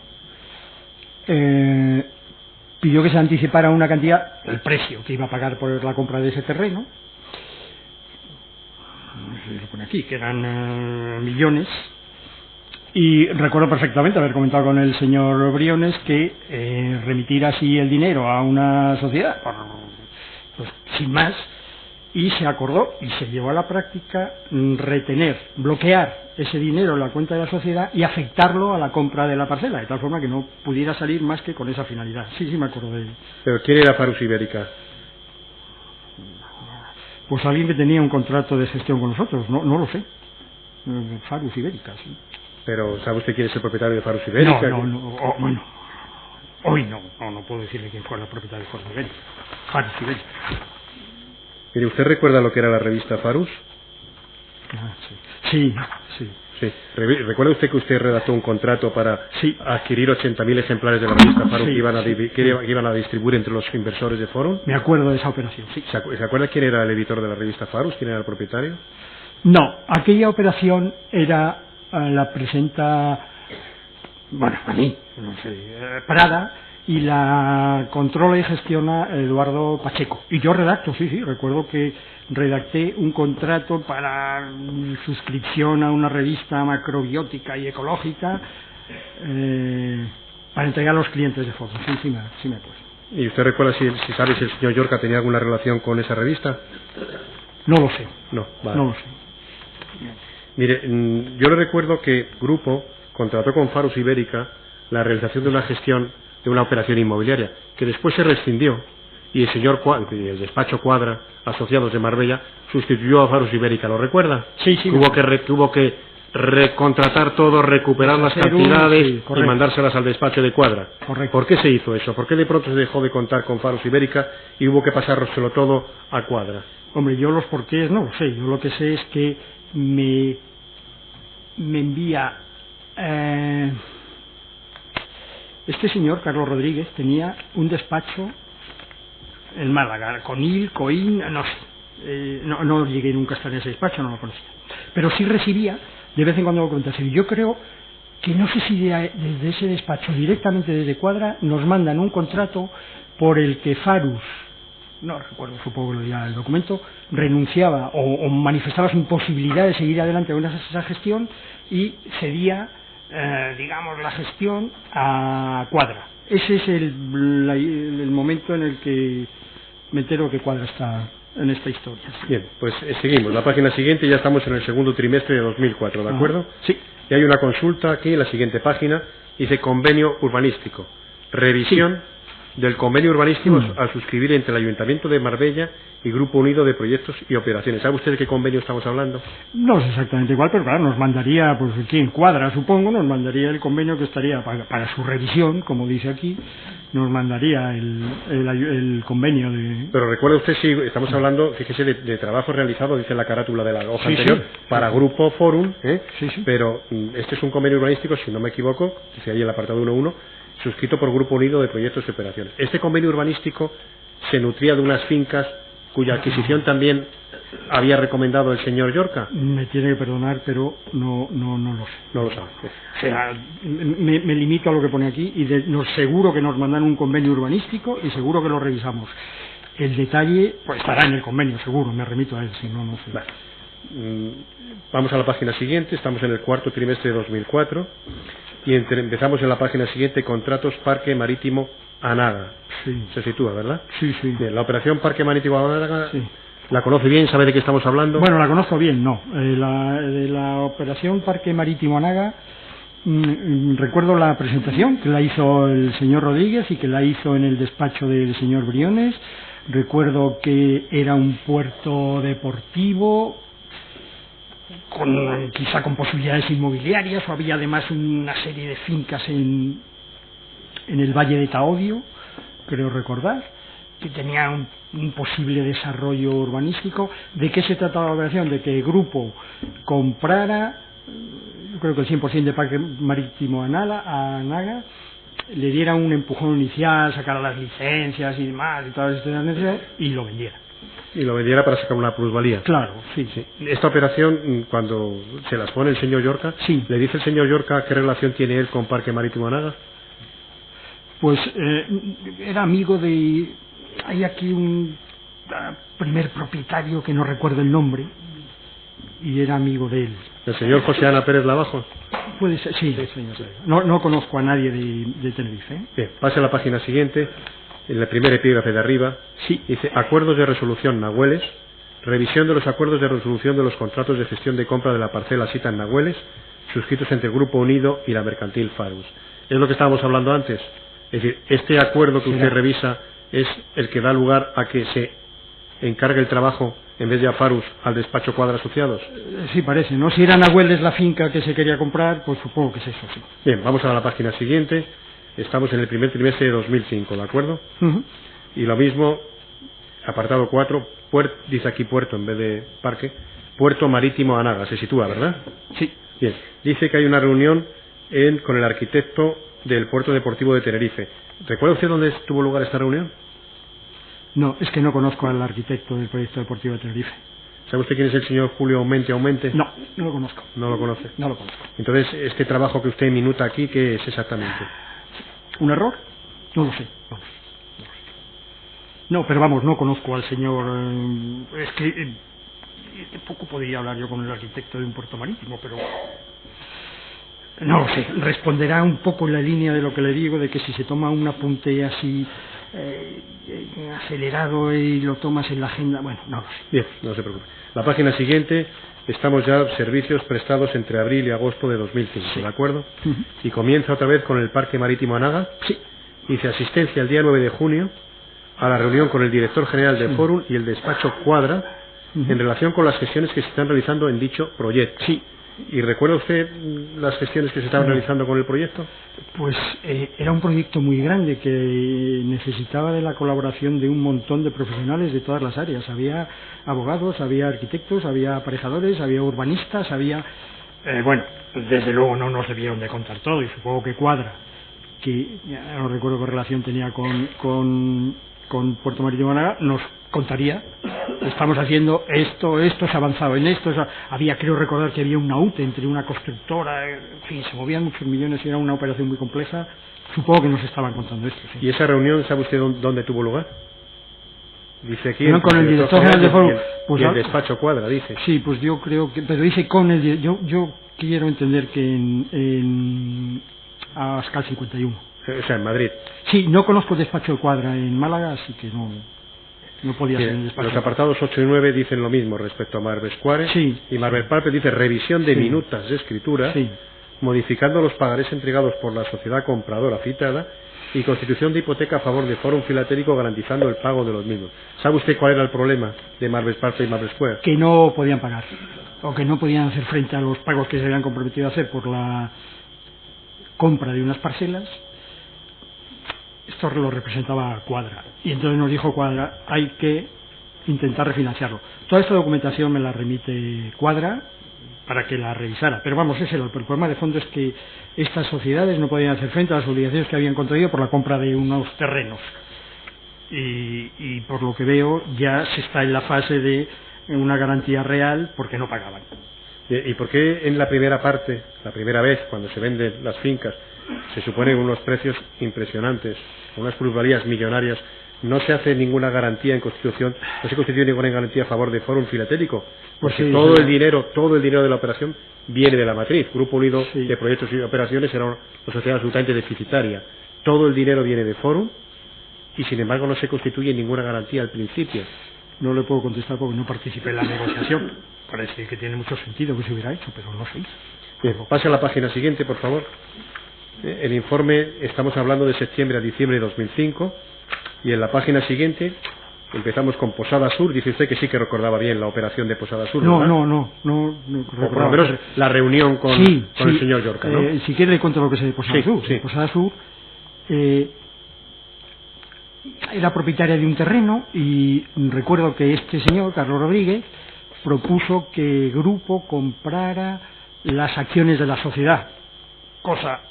Pidió que se anticipara una cantidad, el precio que iba a pagar por la compra de ese terreno. No sé si lo pone aquí, que eran millones. Y recuerdo perfectamente haber comentado con el señor Briones que remitir así el dinero a una sociedad, pues, sin más, y se acordó y se llevó a la práctica bloquear ese dinero en la cuenta de la sociedad y afectarlo a la compra de la parcela, de tal forma que no pudiera salir más que con esa finalidad. Sí, me acuerdo de él. ¿Pero quién era Farus Ibérica? Pues alguien que tenía un contrato de gestión con nosotros, no lo sé. Farus Ibérica, sí. Pero ¿sabe usted quién es el propietario de Farus Ibérica? Bueno, hoy no puedo decirle quién fue el propietario de Farus Ibérica. Farus Ibérica. Mire, ¿usted recuerda lo que era la revista Farus? Sí. ¿Recuerda usted que usted redactó un contrato para adquirir 80.000 ejemplares de la revista Farus que iban a distribuir entre los inversores de Forum? Me acuerdo de esa operación, sí. ¿Se acuerda quién era el editor de la revista Farus? ¿Quién era el propietario? No, aquella operación la presenta, a mí, Prada, y la controla y gestiona Eduardo Pacheco. Y yo redacto, recuerdo que redacté un contrato para suscripción a una revista macrobiótica y ecológica para entregar a los clientes de Forum. Sí me acuerdo. ¿Y usted recuerda si sabe si el señor Llorca tenía alguna relación con esa revista? No lo sé. No lo sé. Mire, yo le recuerdo que Grupo contrató con Farus Ibérica la realización de una gestión de una operación inmobiliaria, que después se rescindió y el despacho Cuadra, asociados de Marbella, sustituyó a Farus Ibérica. ¿Lo recuerda? Sí. Tuvo que recontratar todo, recuperar las cantidades y mandárselas al despacho de Cuadra. Correcto. ¿Por qué se hizo eso? ¿Por qué de pronto se dejó de contar con Farus Ibérica y hubo que pasárselo todo a Cuadra? Hombre, yo los porqués no lo sé. Yo lo que sé es que me envía este señor, Carlos Rodríguez, tenía un despacho en Málaga, Coín, no sé. No llegué nunca a estar en ese despacho, no lo conocía. Pero sí recibía de vez en cuando documentación. Yo creo que no sé si desde ese despacho, directamente desde Cuadra, nos mandan un contrato por el que Farus, no recuerdo, supongo que lo dirá el documento, renunciaba o manifestaba su imposibilidad de seguir adelante con esa gestión y cedía, la gestión a Cuadra. Ese es el momento en el que me entero que Cuadra está en esta historia. Bien, pues seguimos. La página siguiente, ya estamos en el segundo trimestre de 2004, ¿de acuerdo? Sí. Y hay una consulta aquí en la siguiente página, dice convenio urbanístico. Revisión del convenio urbanístico a suscribir entre el Ayuntamiento de Marbella y Grupo Unido de Proyectos y Operaciones. ¿Sabe usted de qué convenio estamos hablando? No es exactamente igual, pero claro, nos mandaría, pues aquí en Cuadra, supongo, nos mandaría el convenio que estaría para su revisión, como dice aquí, nos mandaría el convenio de... Pero recuerde usted, si estamos hablando, fíjese, de trabajo realizado, dice la carátula de la hoja anterior, para Grupo Forum, pero este es un convenio urbanístico, si no me equivoco, dice ahí el apartado 1.1, suscrito por Grupo Unido de Proyectos y Operaciones. Este convenio urbanístico se nutría de unas fincas cuya adquisición también había recomendado el señor Llorca. Me tiene que perdonar, pero no lo sé. No lo sabe. O sea, me limito a lo que pone aquí y seguro que nos mandan un convenio urbanístico y seguro que lo revisamos. El detalle pues estará en el convenio, seguro, me remito a él, si no sé. Vale. Vamos a la página siguiente, estamos en el cuarto trimestre de 2004 y empezamos en la página siguiente, contratos Parque Marítimo Anaga. Sí. Se sitúa, ¿verdad? Sí. Bien, la operación Parque Marítimo Anaga, ¿la conoce bien? ¿Sabe de qué estamos hablando? Bueno, la conozco bien, no. De la operación Parque Marítimo Anaga recuerdo la presentación que la hizo el señor Rodríguez y que la hizo en el despacho del señor Briones. Recuerdo que era un puerto deportivo quizá con posibilidades inmobiliarias, o había además una serie de fincas en el Valle de Taodio, creo recordar, que tenía un posible desarrollo urbanístico. ¿De qué se trataba la operación? De que el grupo comprara, yo creo que el 100% de Parque Marítimo a Anaga, le diera un empujón inicial, sacara las licencias y demás, y todas estas necesidades, y lo vendiera. Y lo vendiera para sacar una plusvalía. Claro, sí. Esta operación, cuando se las pone el señor Llorca, ¿le dice el señor Llorca qué relación tiene él con Parque Marítimo Anaga? Pues era amigo de... Hay aquí un primer propietario que no recuerdo el nombre, y era amigo de él. ¿El señor José Ana Pérez Lavajo? Puede ser, sí, señor. No conozco a nadie de Tenerife. Bien, pase a la página siguiente, en el primer epígrafe de arriba, dice acuerdos de resolución Nahueles Revisión de los acuerdos de resolución de los contratos de gestión de compra de la parcela Sita en Nahueles, suscritos entre el Grupo Unido y la Mercantil Farus. Es lo que estábamos hablando antes. Es decir, este acuerdo que usted revisa es el que da lugar a que se encargue el trabajo, en vez de a Farus, al despacho Cuadra Asociados. Sí, parece, ¿no? Si era Nahueles la finca que se quería comprar, pues supongo que es eso, sí. Bien, vamos a la página siguiente. Estamos en el primer trimestre de 2005, ¿de acuerdo? Y lo mismo, apartado 4, dice aquí puerto en vez de parque, Puerto Marítimo Anaga, se sitúa, ¿verdad? Sí. Bien, dice que hay una reunión con el arquitecto del Puerto Deportivo de Tenerife. ¿Recuerda usted dónde tuvo lugar esta reunión? No, es que no conozco al arquitecto del proyecto deportivo de Tenerife. ¿Sabe usted quién es el señor Julio Aumente? No, no lo conozco. ¿No lo conoce? No lo conozco. Entonces, este trabajo que usted minuta aquí, ¿qué es exactamente? ¿Un error? No lo sé. No, pero vamos, no conozco al señor... es que poco podría hablar yo con el arquitecto de un puerto marítimo, pero... No lo sé, responderá un poco en la línea de lo que le digo, de que si se toma un apunte así acelerado y lo tomas en la agenda, bueno, no lo sé. Bien, no se preocupe. La página siguiente, estamos ya servicios prestados entre abril y agosto de 2005, sí. ¿De acuerdo? Y comienza otra vez con el Parque Marítimo Anaga. Sí. Dice asistencia el día 9 de junio a la reunión con el director general de Fórum y el despacho Cuadra en relación con las gestiones que se están realizando en dicho proyecto. Sí. ¿Y recuerda usted las gestiones que se estaban realizando con el proyecto? Pues era un proyecto muy grande que necesitaba de la colaboración de un montón de profesionales de todas las áreas. Había abogados, había arquitectos, había aparejadores, había urbanistas, había... bueno, desde luego no nos debieron de contar todo, y supongo que Cuadra, que ya no recuerdo qué relación tenía con Puerto Marítimo Anaga, nos contaría: estamos haciendo esto se ha avanzado en esto, había, creo recordar que había una UTE entre una constructora, en fin, se movían muchos millones y era una operación muy compleja. Supongo que nos estaban contando esto, sí. ¿Y esa reunión, sabe usted dónde tuvo lugar? Dice aquí con el director general de Foro, pues, y el despacho Cuadra, dice. Sí, pues yo creo que, pero dice con el, yo quiero entender que en Abascal 51. O sea, en Madrid. Sí, no conozco el despacho de Cuadra en Málaga, así que no podía ser el despacho. Los apartados 8 y 9 dicen lo mismo respecto a Marvel Square. Sí. Y Marvel Park dice revisión de minutas de escritura, modificando los pagarés entregados por la sociedad compradora citada y constitución de hipoteca a favor de Fórum Filatélico garantizando el pago de los mismos. ¿Sabe usted cuál era el problema de Marvel Park y Marvel Square? Que no podían pagar, o que no podían hacer frente a los pagos que se habían comprometido a hacer por la compra de unas parcelas. Esto lo representaba Cuadra, y entonces nos dijo Cuadra: hay que intentar refinanciarlo. Toda esta documentación me la remite Cuadra para que la revisara, pero vamos, ese era el problema de fondo, es que estas sociedades no podían hacer frente a las obligaciones que habían contraído por la compra de unos terrenos, y por lo que veo ya se está en la fase de una garantía real porque no pagaban. ¿Y por qué en la primera parte, la primera vez cuando se venden las fincas, se suponen unos precios impresionantes, unas plusvalías millonarias, no se hace ninguna garantía en constitución, no se constituye ninguna garantía a favor de Fórum Filatélico? Porque sí, todo el dinero de la operación viene de la matriz. Grupo Unido de Proyectos y Operaciones era una sociedad absolutamente deficitaria. Todo el dinero viene de Fórum y sin embargo no se constituye ninguna garantía al principio. No le puedo contestar porque no participé en la negociación. Parece que tiene mucho sentido que se hubiera hecho, pero no se hizo. Bien, pase a la página siguiente, por favor. El informe, estamos hablando de septiembre a diciembre de 2005, y en la página siguiente empezamos con Posada Sur. Dice usted que sí que recordaba bien la operación de Posada Sur, ¿verdad? No por lo menos la reunión con el señor Yorca, ¿no? Si quiere le cuento lo que sé de Posada Sur. Sí. Posada Sur era propietaria de un terreno, y recuerdo que este señor, Carlos Rodríguez, propuso que el grupo comprara las acciones de la sociedad, cosa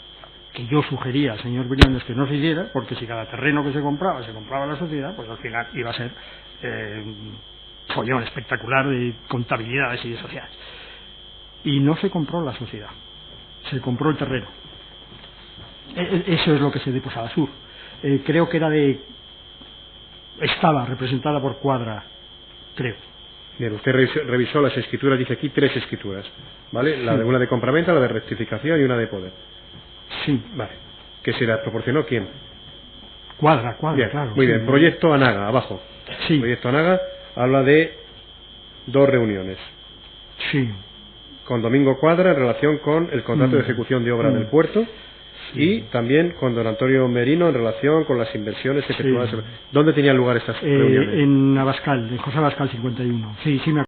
que yo sugería al señor Briones que no se hiciera, porque si cada terreno que se compraba la sociedad, pues al final iba a ser un follón espectacular de contabilidades y de sociedades. Y no se compró la sociedad, se compró el terreno. Eso es lo que se de Posada Sur. Creo que estaba representada por Cuadra, creo. Bien, usted revisó las escrituras, dice aquí 3 escrituras, ¿vale? La de una de compraventa, la de rectificación y una de poder. Sí. Vale. ¿Qué se la proporcionó quién? Cuadra, bien, claro. Muy bien. Proyecto Anaga, abajo. Sí. Proyecto Anaga habla de 2 reuniones. Sí. Con Domingo Cuadra en relación con el contrato de ejecución de obra del puerto, y también con don Antonio Merino en relación con las inversiones efectuadas. ¿Dónde tenían lugar estas reuniones? En Abascal, en José Abascal 51. Sí, sí me